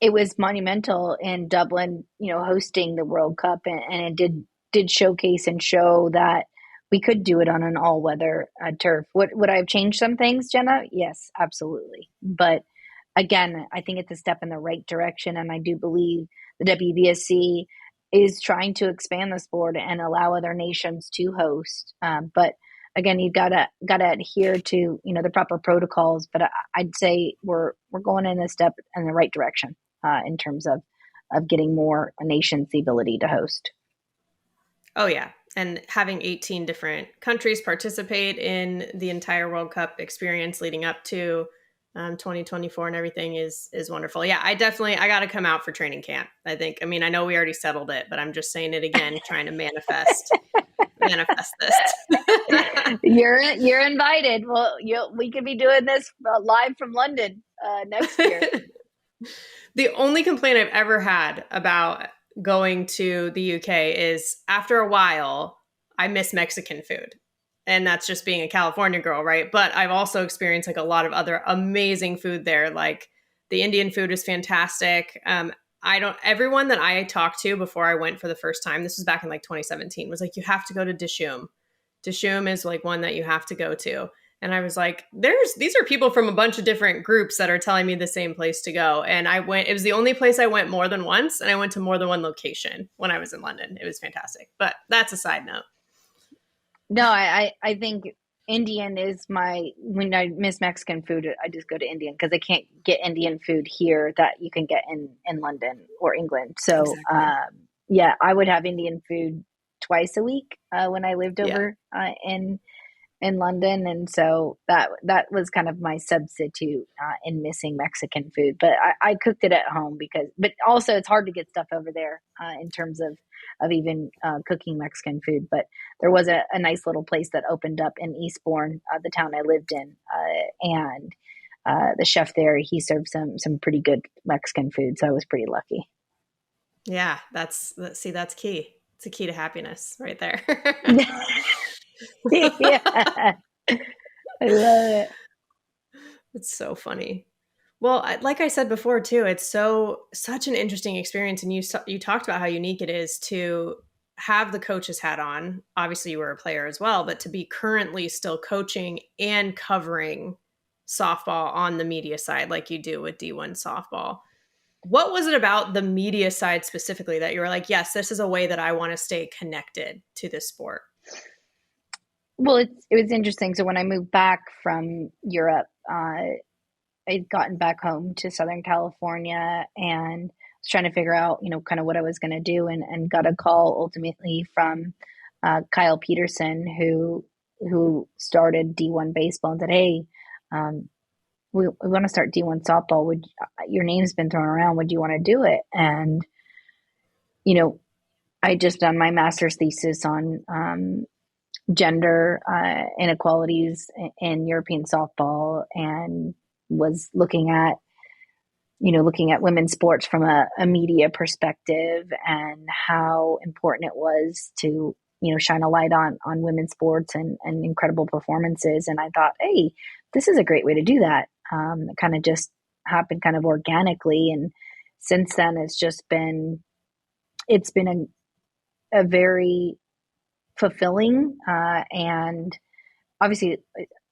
it was monumental in Dublin, hosting the World Cup, and it did showcase and show that we could do it on an all-weather turf. Would I have changed some things, Jenna? Yes, absolutely. But again, I think it's a step in the right direction, and I do Bleav the WBSC is trying to expand the sport and allow other nations to host. But again, you've got to adhere to the proper protocols. But I'd say we're going in a step in the right direction in terms of getting more nations the ability to host. Oh yeah, and having 18 different countries participate in the entire World Cup experience leading up to 2024 and everything is wonderful. Yeah, I got to come out for training camp. I know we already settled it, but I'm just saying it again, trying to manifest this. You're invited. Well, we could be doing this live from London next year. The only complaint I've ever had about going to the UK is after a while, I miss Mexican food. And that's just being a California girl, right? But I've also experienced like a lot of other amazing food there. Like the Indian food is fantastic. Everyone that I talked to before I went for the first time, this was back in like 2017, was like, you have to go to Dishoom. Dishoom is like one that you have to go to. And I was like, these are people from a bunch of different groups that are telling me the same place to go. And I went, it was the only place I went more than once. And I went to more than one location when I was in London. It was fantastic. But that's a side note. No, I think Indian is when I miss Mexican food, I just go to Indian because I can't get Indian food here that you can get in London or England. So, Exactly. yeah, I would have Indian food twice a week when I lived Yeah. over in London, and so that was kind of my substitute in missing Mexican food. But I cooked it at home but also it's hard to get stuff over there in terms of even cooking Mexican food. But there was a nice little place that opened up in Eastbourne, the town I lived in, and the chef there, he served some pretty good Mexican food, so I was pretty lucky. Yeah. That's key. It's a key to happiness right there. Yeah, I love it. It's so funny. Well, like I said before too, it's such an interesting experience, and you talked about how unique it is to have the coach's hat on. Obviously, you were a player as well, but to be currently still coaching and covering softball on the media side, like you do with D1 softball. What was it about the media side specifically that you were like, yes, this is a way that I want to stay connected to this sport? Well, it was interesting. So when I moved back from Europe, I'd gotten back home to Southern California and was trying to figure out, kind of what I was going to do, and got a call ultimately from Kyle Peterson, who started D1 baseball, and said, "Hey, um, we want to start D1 softball. Would Your name's been thrown around? Would you want to do it?" And you know, I just done my master's thesis on gender inequalities in European softball, and was looking at women's sports from a media perspective, and how important it was to shine a light on women's sports and incredible performances. And I thought, hey, this is a great way to do that. It kind of just happened kind of organically, and since then it's been a very fulfilling and obviously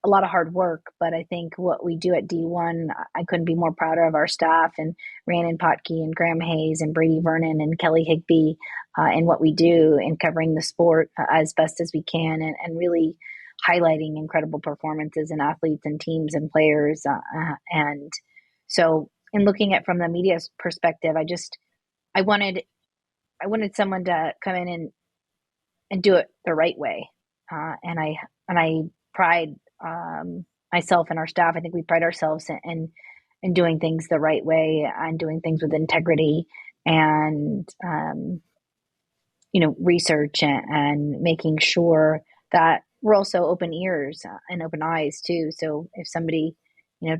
a lot of hard work. But I think what we do at D1, I couldn't be more prouder of our staff, and Rhiannon Potke and Graham Hayes and Brady Vernon and Kelly Higby, and what we do in covering the sport as best as we can, and really highlighting incredible performances and athletes and teams and players. And so in looking at from the media perspective, I wanted someone to come in and do it the right way. And I pride myself and our staff. I think we pride ourselves in doing things the right way and doing things with integrity, and research, and making sure that we're also open ears and open eyes too. So if somebody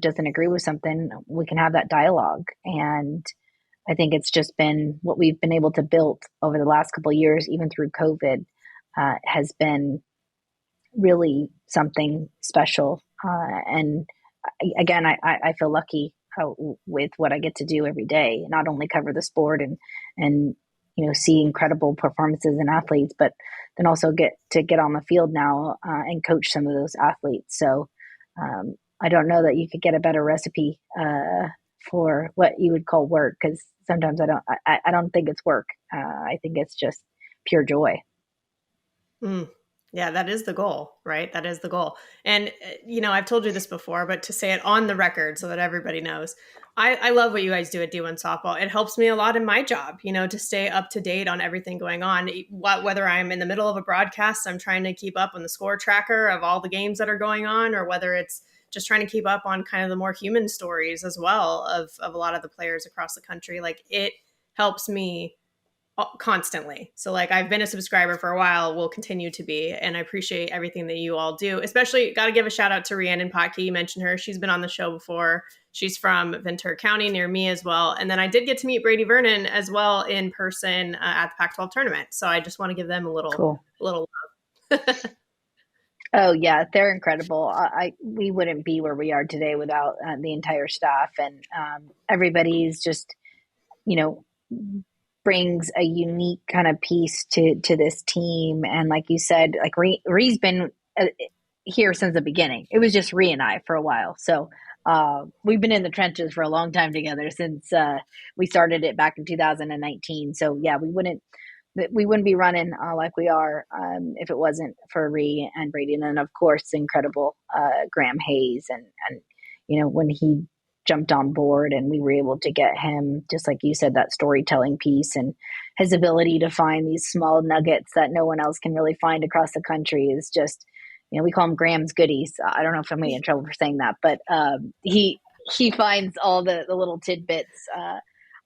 doesn't agree with something, we can have that dialogue. And I think it's just been what we've been able to build over the last couple of years, even through COVID, has been really something special. And again, I feel lucky with what I get to do every day, not only cover the sport and see incredible performances in athletes, but then also get on the field now and coach some of those athletes. So I don't know that you could get a better recipe for what you would call work, because sometimes I don't think it's work. I think it's just pure joy. Mm. Yeah, that is the goal, right? That is the goal. And, I've told you this before, but to say it on the record so that everybody knows, I love what you guys do at D1 Softball. It helps me a lot in my job, to stay up to date on everything going on. Whether I'm in the middle of a broadcast, I'm trying to keep up on the score tracker of all the games that are going on, or whether it's just trying to keep up on kind of the more human stories as well of a lot of the players across the country. Like, it helps me constantly. So like, I've been a subscriber for a while, will continue to be, and I appreciate everything that you all do. Especially got to give a shout out to Rhiannon Potke. You mentioned her. She's been on the show before. She's from Ventura County near me as well. And then I did get to meet Brady Vernon as well in person at the Pac-12 tournament. So I just want to give them Cool. a little Oh yeah, they're incredible. We wouldn't be where we are today without the entire staff, and everybody's just, you know, brings a unique kind of piece to this team. And like you said, like Ree's been here since the beginning. It was just Ree and I for a while, so we've been in the trenches for a long time together since we started it back in 2019. So yeah, we wouldn't be running like we are if it wasn't for Ree and Brady, and then of course the incredible Graham Hayes, and when he jumped on board and we were able to get him, just like you said, that storytelling piece, and his ability to find these small nuggets that no one else can really find across the country is just, we call him Graham's goodies. I don't know if I'm going to get in trouble for saying that, but he finds all the little tidbits.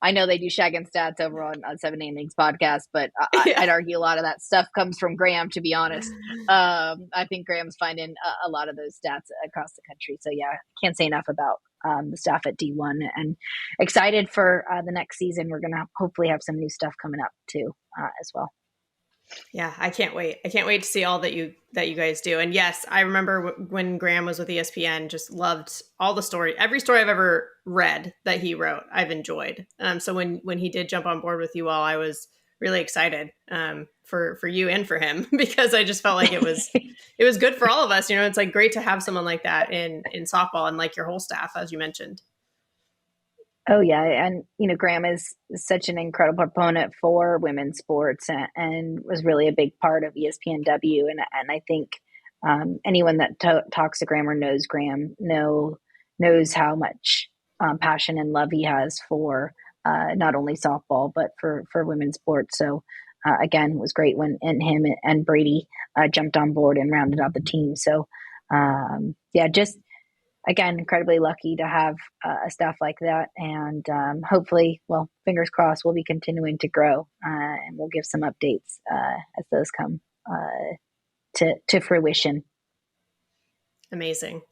I know they do Shag and Stats over on 7 Innings podcast, but I'd argue a lot of that stuff comes from Graham, to be honest. I think Graham's finding a lot of those stats across the country. So yeah, can't say enough about the staff at D1, and excited for the next season. We're going to hopefully have some new stuff coming up too as well. Yeah, I can't wait. I can't wait to see all that you guys do. And yes, I remember when Graham was with ESPN, just loved all the story. Every story I've ever read that he wrote, I've enjoyed. So when he did jump on board with you all, I was really excited for you and for him, because I just felt like it was good for all of us. It's like great to have someone like that in softball, and like your whole staff, as you mentioned. Oh yeah, and Graham is such an incredible proponent for women's sports, and was really a big part of ESPNW, and I think anyone that talks to Graham or knows Graham knows how much passion and love he has for not only softball but for women's sports. So again, it was great when him and Brady jumped on board and rounded out the team. So yeah, just, again, incredibly lucky to have a staff like that. And hopefully, well, fingers crossed, we'll be continuing to grow, and we'll give some updates as those come to fruition. Amazing.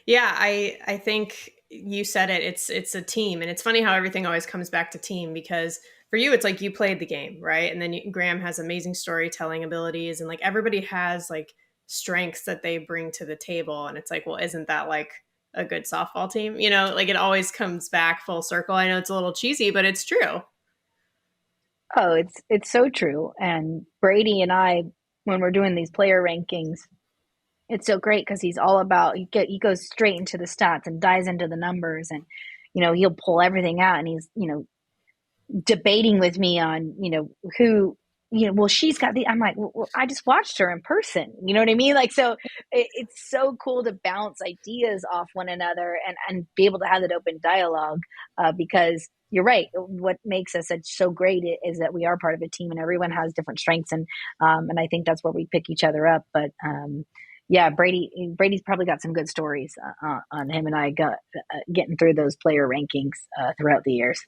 Yeah, I think you said it. It's a team. And it's funny how everything always comes back to team, because for you, it's like you played the game, right? And then Graham has amazing storytelling abilities, and like everybody has like strengths that they bring to the table. And it's like, well, isn't that like a good softball team? Like it always comes back full circle. I know it's a little cheesy, but it's true. Oh, it's so true. And Brady and I, when we're doing these player rankings, it's so great because he's all about, he goes straight into the stats and dives into the numbers, and he'll pull everything out, and he's debating with me on who, well, she's got I'm like, well, I just watched her in person, you know what I mean? Like, so it's so cool to bounce ideas off one another, and be able to have that open dialogue, because you're right. What makes us so great is that we are part of a team, and everyone has different strengths, and I think that's where we pick each other up. But yeah, Brady's probably got some good stories on him and I getting through those player rankings throughout the years.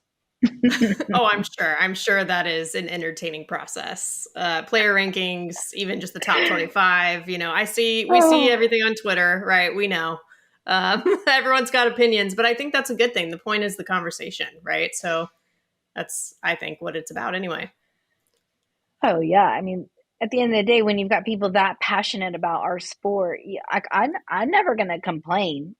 Oh, I'm sure that is an entertaining process. Player rankings, even just the top 25. We see everything on Twitter, right? We know everyone's got opinions, but I think that's a good thing. The point is the conversation, right? So that's, I think, what it's about anyway. Oh yeah, I mean, at the end of the day, when you've got people that passionate about our sport, I'm never going to complain.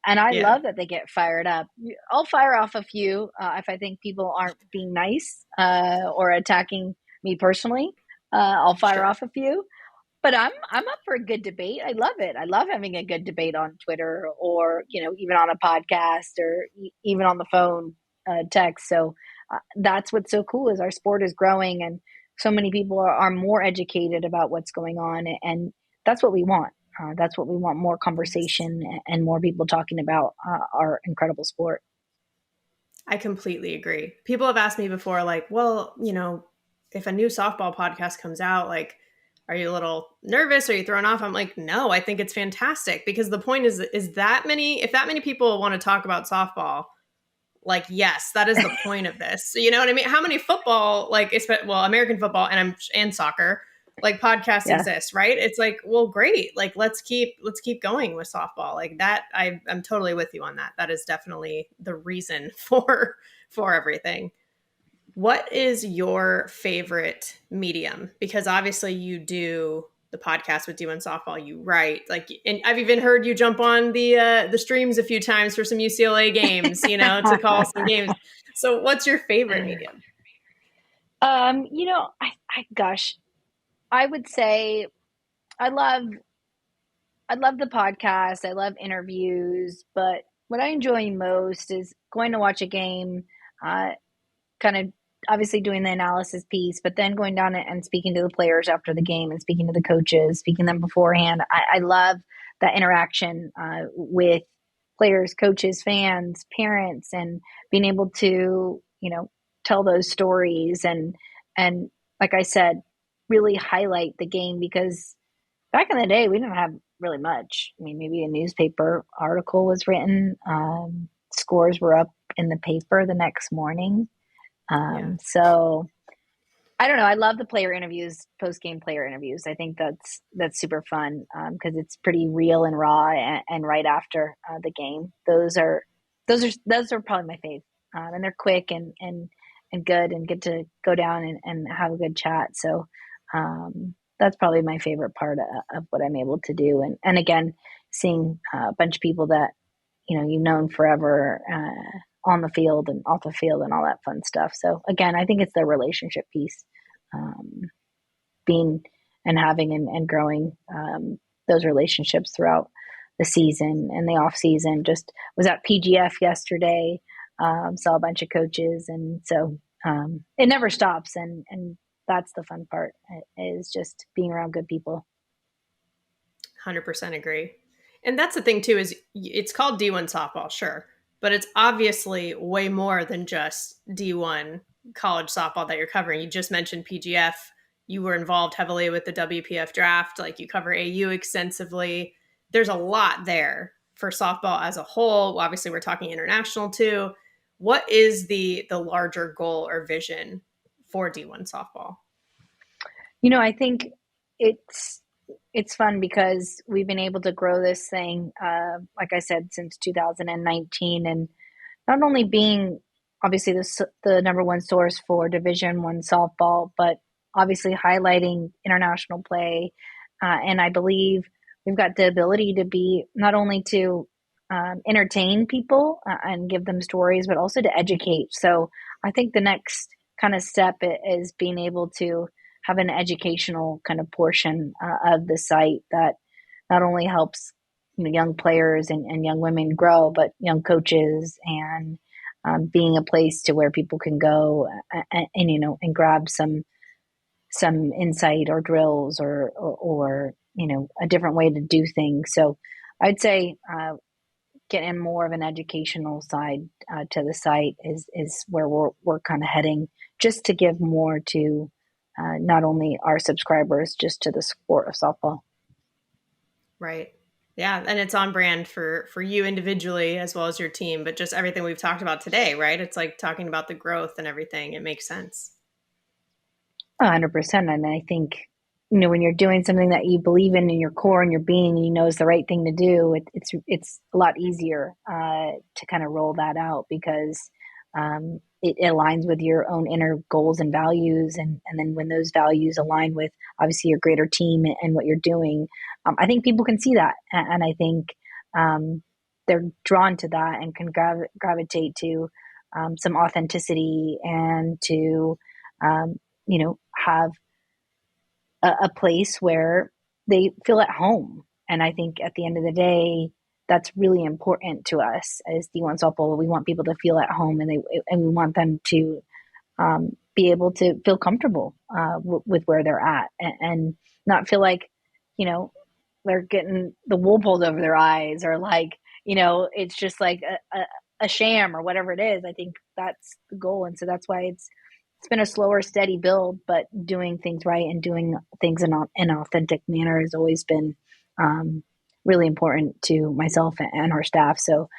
And I love that they get fired up. I'll fire off a few if I think people aren't being nice or attacking me personally. I'll fire off a few. But I'm up for a good debate. I love it. I love having a good debate on Twitter, or even on a podcast, or even on the phone text. So that's what's so cool, is our sport is growing, and so many people are more educated about what's going on, and that's what we want. That's what we want: more conversation and more people talking about our incredible sport. I completely agree. People have asked me before, like, well, if a new softball podcast comes out, like, are you a little nervous? Are you thrown off? I'm like, no, I think it's fantastic, because the point is if that many people want to talk about softball, like, yes, that is the point of this. So, you know what I mean? How many football, like, American football and soccer, like podcasts Yeah. exist, right? It's like, well, great. Like let's keep going with softball. Like that I'm totally with you on that. That is definitely the reason for everything. What is your favorite medium? Because obviously you do the podcast with D1 softball, you write, like, and I've even heard you jump on the streams a few times for some UCLA games, to call some games. So what's your favorite medium? Gosh, I would say I love I love the podcast. I love interviews, but what I enjoy most is going to watch a game, uh, kind of obviously doing the analysis piece, but then going down and speaking to the players after the game and speaking to the coaches, speaking to them beforehand. I love that interaction with players, coaches, fans, parents, and being able to, tell those stories and like I said, really highlight the game because back in the day, we didn't have really much. I mean, maybe a newspaper article was written. Scores were up in the paper the next morning. Yeah. So I don't know. I love the player interviews, post game player interviews. I think that's super fun because it's pretty real and raw, and right after the game. Those are probably my fave, and they're quick and good, and get to go down and have a good chat. So that's probably my favorite part of what I'm able to do. And again, seeing a bunch of people that you've known forever on the field and off the field and all that fun stuff. So again, I think it's the relationship piece, um, being and having and growing those relationships throughout the season and the off season. Just was at PGF yesterday, saw a bunch of coaches, and so it never stops. And that's the fun part is just being around good people. 100% agree. And that's the thing too, is it's called D1 softball, sure, but it's obviously way more than just D1 college softball that you're covering. You just mentioned PGF. You were involved heavily with the WPF draft. Like you cover AU extensively. There's a lot there for softball as a whole. Obviously, we're talking international too. What is the larger goal or vision for D1 softball? I think it's it's fun because we've been able to grow this thing, like I said, since 2019, and not only being obviously the number one source for Division One softball, but obviously highlighting international play. And I Bleav we've got the ability to be not only to entertain people and give them stories, but also to educate. So I think the next kind of step is being able to have an educational kind of portion of the site that not only helps young players and young women grow, but young coaches and being a place to where people can go and grab some insight or drills or a different way to do things. So I'd say getting more of an educational side to the site is where we're kind of heading, just to give more to not only our subscribers, just to the sport of softball. Right. Yeah, and it's on brand for you individually as well as your team, but just everything we've talked about today, right? It's like talking about the growth and everything. It makes sense. 100%. And I think, when you're doing something that you Bleav in your core and your being, and is the right thing to do, it's a lot easier to kind of roll that out because it aligns with your own inner goals and values. And then when those values align with obviously your greater team and what you're doing, I think people can see that. And I think they're drawn to that and can gravitate to some authenticity and to, have a place where they feel at home. And I think at the end of the day, that's really important to us as D1 softball. We want people to feel at home, and we want them to be able to feel comfortable with where they're at, and not feel like they're getting the wool pulled over their eyes, or like it's just like a sham or whatever it is. I think that's the goal, and so that's why it's been a slower, steady build, but doing things right and doing things in an authentic manner has always been really important to myself and our staff. So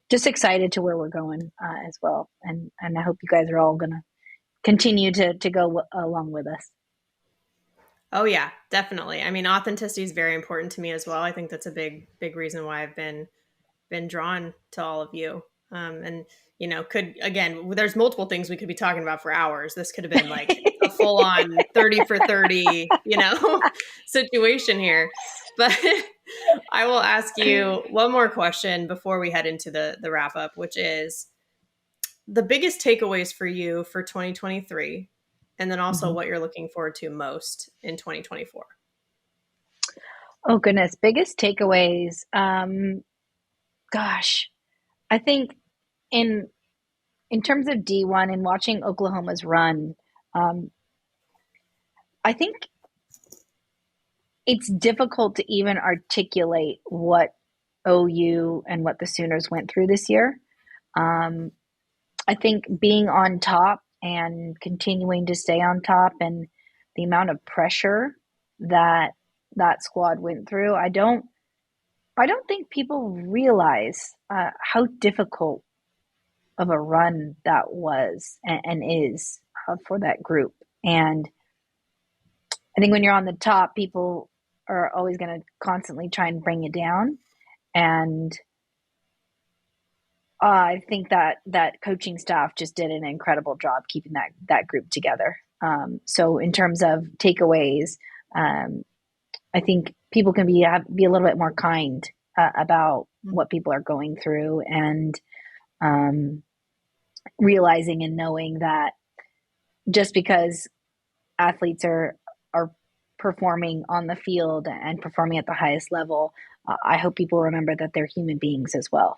just excited to where we're going as well. And I hope you guys are all going to continue to go along with us. Oh yeah, definitely. I mean, authenticity is very important to me as well. I think that's a big reason why I've been drawn to all of you. And could again, there's multiple things we could be talking about for hours. This could have been like a full on 30 for 30, situation here. But I will ask you one more question before we head into the wrap up, which is the biggest takeaways for you for 2023, and then also Mhm. what you're looking forward to most in 2024. Oh goodness, biggest takeaways. Gosh, I think in in terms of D1 and watching Oklahoma's run, um, I think it's difficult to even articulate what OU and what the Sooners went through this year. Um, I think being on top and continuing to stay on top and the amount of pressure that that squad went through, I don't think people realize how difficult of a run that was and is for that group. And I think when you're on the top, people are always going to constantly try and bring you down. And I think that that coaching staff just did an incredible job keeping that group together. So in terms of takeaways, um, I think people can be a little bit more kind about what people are going through, and um, realizing and knowing that just because athletes are performing on the field and performing at the highest level, I hope people remember that they're human beings as well.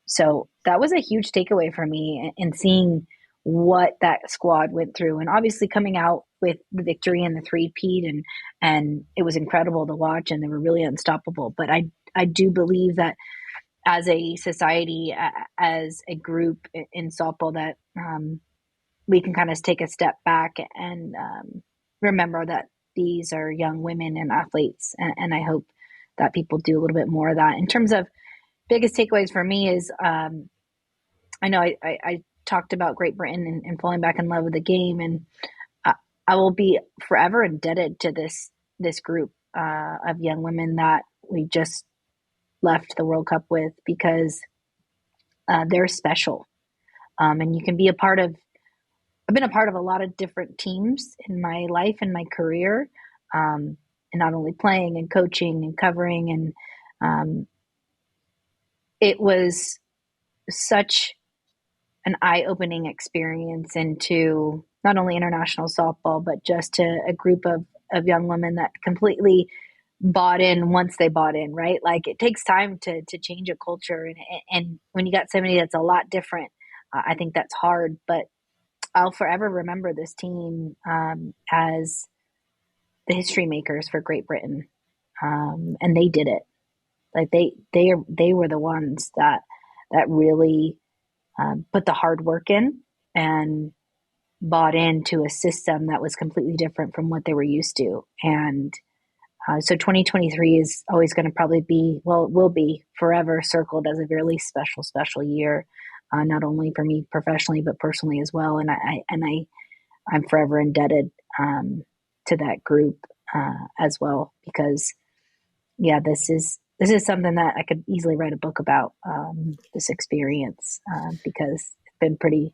So that was a huge takeaway for me in seeing what that squad went through, and obviously coming out with the victory and the three-peat, and it was incredible to watch, and they were really unstoppable. But I do believe that as a society, as a group in softball, that we can kind of take a step back and remember that these are young women and athletes, and I hope that people do a little bit more of that. In terms of biggest takeaways for me is I know I talked about Great Britain and falling back in love with the game, and I, I will be forever indebted to this group of young women that we just left the World Cup with, because they're special. And you can be a part of. I've been a part of a lot of different teams in my life and my career, and not only playing and coaching and covering, and it was such an eye-opening experience into not only international softball, but just to a group of young women that completely bought in once they bought in, right? Like it takes time to change a culture. And when you got somebody that's a lot different, I think that's hard. But I'll forever remember this team as the history makers for Great Britain. And they did it. Like they were the ones that really put the hard work in and bought into a system that was completely different from what they were used to. And so 2023 is always going to probably be, well, it will be forever circled as a really special year, not only for me professionally, but personally as well. And I'm forever indebted to that group as well, because yeah, this is something that I could easily write a book about, this experience, because it's been pretty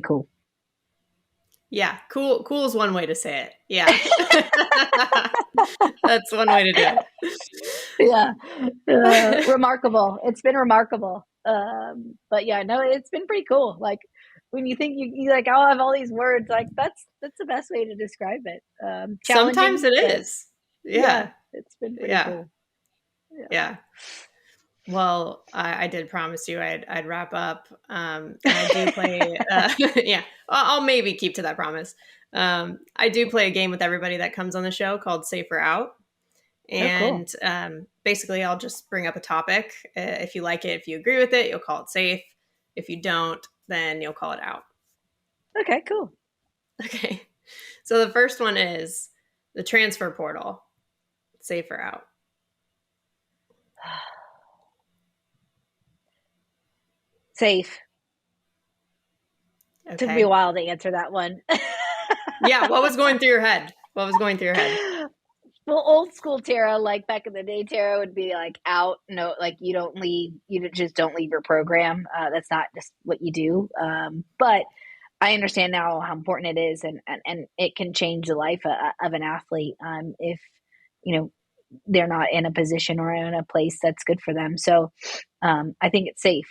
cool. Yeah, cool is one way to say it. Yeah. That's one way to do Yeah, it. remarkable. It's been remarkable. But yeah, no, it's been pretty cool. Like when you think you like, I'll have all these words. Like that's the best way to describe it. Sometimes Challenging, it but is. yeah, Yeah. it's been pretty Yeah. cool. Yeah. Yeah. Well, I did promise you I'd wrap up. And I do play, yeah, I'll maybe keep to that promise. I do play a game with everybody that comes on the show called Safer Out. Oh, cool. And basically, I'll just bring up a topic. If you like it, if you agree with it, you'll call it safe. If you don't, then you'll call it out. Okay, cool. Okay. So the first one is the transfer portal, safer out. Safe. Took me a Okay. while to answer that one. Yeah. What was going through your head? What was going through your head? Well, old school Tara, like back in the day, Tara would be like out. No, like you don't leave. Just don't leave your program. That's not just what you do. But I understand now how important it is, and it can change the life of an athlete if you know they're not in a position or in a place that's good for them. So I think it's safe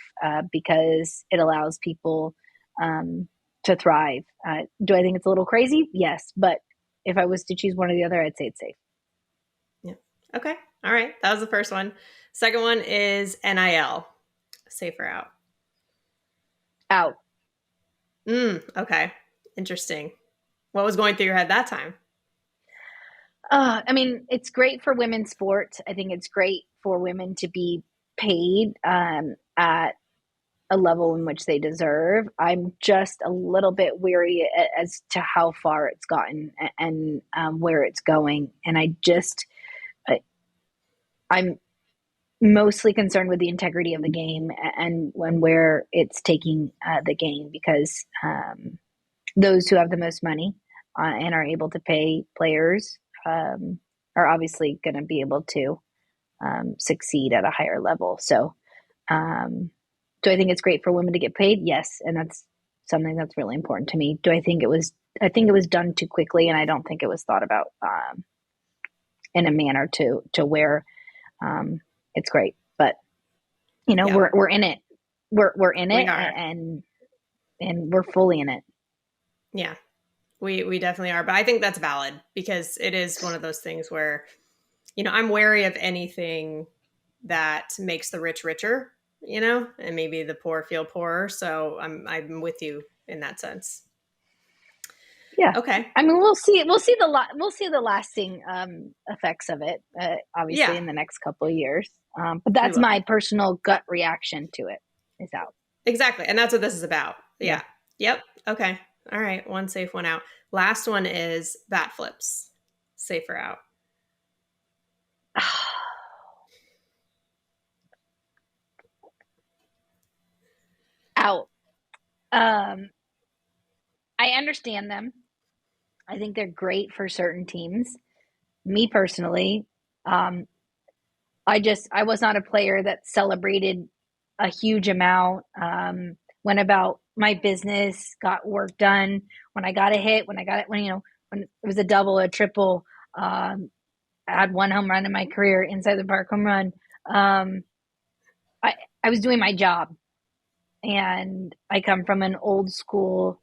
because it allows people to thrive. Do I think it's a little crazy? Yes, but if I was to choose one or the other, I'd say it's safe. Yeah. Okay. All right. That was the first one. Second one is NIL. Safe or out? Out. Okay. Interesting. What was going through your head that time? I mean, it's great for women's sports. I think it's great for women to be paid at a level in which they deserve. I'm just a little bit weary as to how far it's gotten and where it's going. And I'm mostly concerned with the integrity of the game and where it's taking the game because those who have the most money and are able to pay players are obviously going to be able to succeed at a higher level. So, do I think it's great for women to get paid? Yes, and that's something that's really important to me. Do I think it was? I think it was done too quickly, and I don't think it was thought about in a manner to where it's great. But Yeah, we're in it. We're in we it, are. and we're fully in it. Yeah, we definitely are. But I think that's valid because it is one of those things where, I'm wary of anything that makes the rich richer, and maybe the poor feel poorer. So I'm with you in that sense. Yeah, Okay. I mean, we'll see the lasting effects of it, obviously Yeah, in the next couple of years. But we that's will. my personal gut reaction to it. Is out. Exactly. And that's what this is about. Yeah. Yeah. Yep. Okay. All right. One safe, one out. Last one is bat flips. Safe or out? Out. Um, I understand them. I think they're great for certain teams. Me personally, um, I was not a player that celebrated a huge amount. Went about my business, got work done. When I got a hit, when it was a double, a triple, I had one home run in my career, inside the park home run. Um, I I was doing my job, and I come from an old school,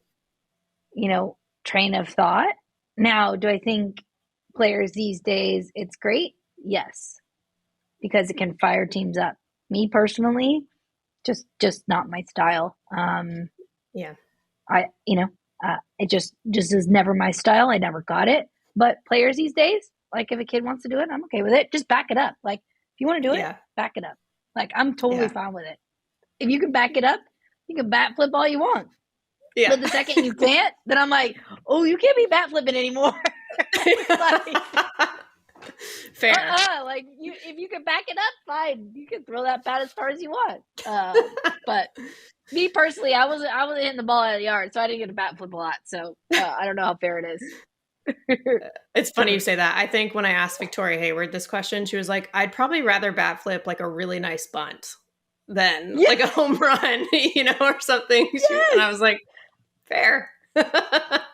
train of thought. Now, do I think players these days it's great? Yes, because it can fire teams up. Me personally, just not my style. Yeah. It just is never my style. I never got it. But players these days, like if a kid wants to do it, I'm okay with it. Just back it up. Like if you want to do it, Yeah. back it up. Like I'm totally Yeah. fine with it. If you can back it up, you can bat flip all you want. Yeah. But the second you can't, then I'm like, oh, you can't be bat flipping anymore. Like, Fair. like if you can back it up, fine. You can throw that bat as far as you want. But me personally, I wasn't hitting the ball out of the yard, so I didn't get a bat flip a lot. So I don't know how fair it is. It's funny you say that. I think when I asked Victoria Hayward this question, she was like, I'd probably rather bat flip like a really nice bunt than Yeah. like a home run, or something. And I Yes. was like, fair.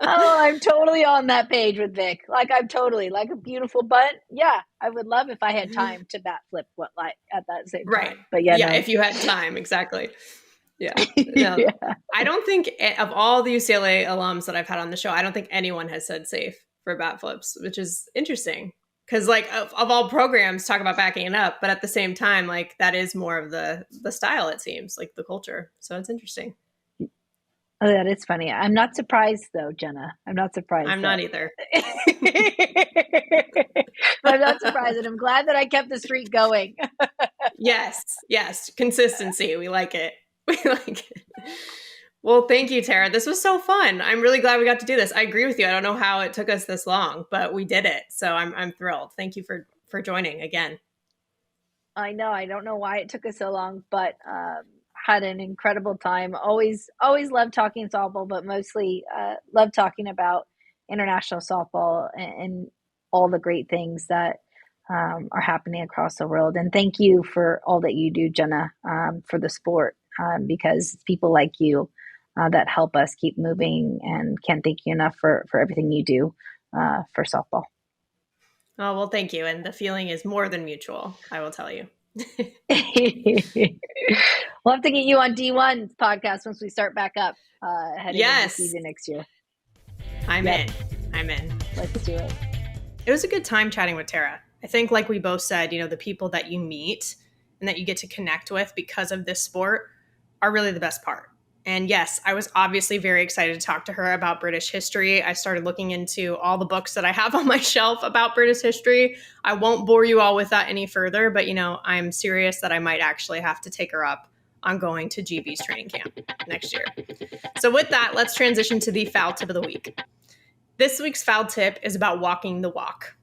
Oh, I'm totally on that page with Vic. Like I'm totally like a beautiful butt. Yeah, I would love if I had time to bat flip what like at that same Right. time. But yeah, Yeah. no. If you had time. Exactly. Yeah. No, Yeah. I don't think of all the UCLA alums that I've had on the show, I don't think anyone has said safe for bat flips, which is interesting. Because like of all programs, talk about backing it up, but at the same time, like that is more of the style. It seems like the culture. So it's interesting. Oh, that is funny. I'm not surprised though, Jenna. I'm not surprised I'm that not either. I'm not surprised, and I'm glad that I kept the streak going. Yes. Yes. Consistency. We like it. We like it. Well, thank you, Tara. This was so fun. I'm really glad we got to do this. I agree with you. I don't know how it took us this long, but we did it. So I'm thrilled. Thank you for joining again. I know. I don't know why it took us so long, but had an incredible time. Always love talking softball, but mostly love talking about international softball and all the great things that are happening across the world. And thank you for all that you do, Jenna, for the sport, because it's people like you that help us keep moving, and can't thank you enough for everything you do for softball. Oh, well, thank you. And the feeling is more than mutual, I will tell you. We'll have to get you on D1 podcast once we start back up heading into Yes, season next year. I'm Yep. in. I'm in. Let's do it. It was a good time chatting with Tara. I think, like we both said, the people that you meet and that you get to connect with because of this sport are really the best part. And yes, I was obviously very excited to talk to her about British history. I started looking into all the books that I have on my shelf about British history. I won't bore you all with that any further, but I'm serious that I might actually have to take her up on going to GB's training camp next year. So with that, let's transition to the foul tip of the week. This week's foul tip is about walking the walk.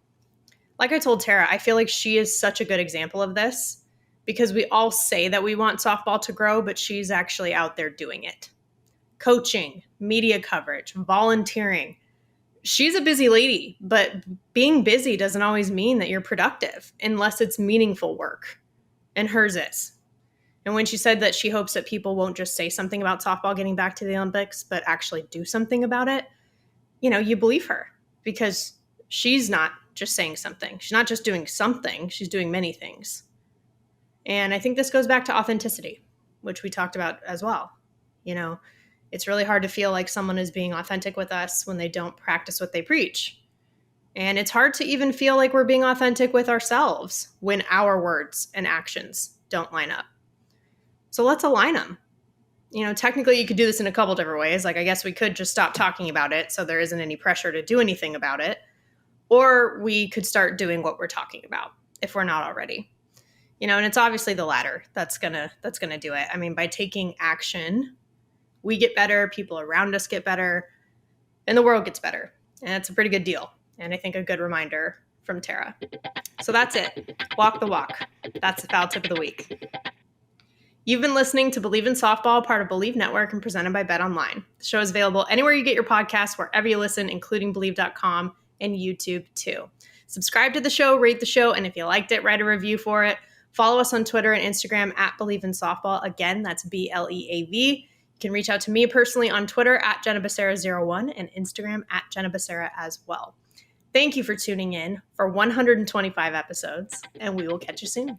Like I told Tara, I feel like she is such a good example of this, because we all say that we want softball to grow, but she's actually out there doing it. Coaching, media coverage, volunteering. She's a busy lady, but being busy doesn't always mean that you're productive unless it's meaningful work. And hers is. And when she said that she hopes that people won't just say something about softball getting back to the Olympics, but actually do something about it, you believe her, because she's not just saying something. She's not just doing something. She's doing many things. And I think this goes back to authenticity, which we talked about as well. It's really hard to feel like someone is being authentic with us when they don't practice what they preach. And it's hard to even feel like we're being authentic with ourselves when our words and actions don't line up. So let's align them. Technically you could do this in a couple different ways. Like, I guess we could just stop talking about it so there isn't any pressure to do anything about it. Or we could start doing what we're talking about if we're not already. And it's obviously the latter that's gonna do it. I mean, by taking action, we get better, people around us get better, and the world gets better. And it's a pretty good deal. And I think a good reminder from Tara. So that's it. Walk the walk. That's the foul tip of the week. You've been listening to Bleav in Softball, part of Bleav Network and presented by BetOnline. The show is available anywhere you get your podcasts, wherever you listen, including Bleav.com and YouTube too. Subscribe to the show, rate the show, and if you liked it, write a review for it. Follow us on Twitter and Instagram at Bleav in Softball. Again, that's BLEAV. You can reach out to me personally on Twitter at Jenna Becerra01 and Instagram at Jenna Becerra as well. Thank you for tuning in for 125 episodes, and we will catch you soon.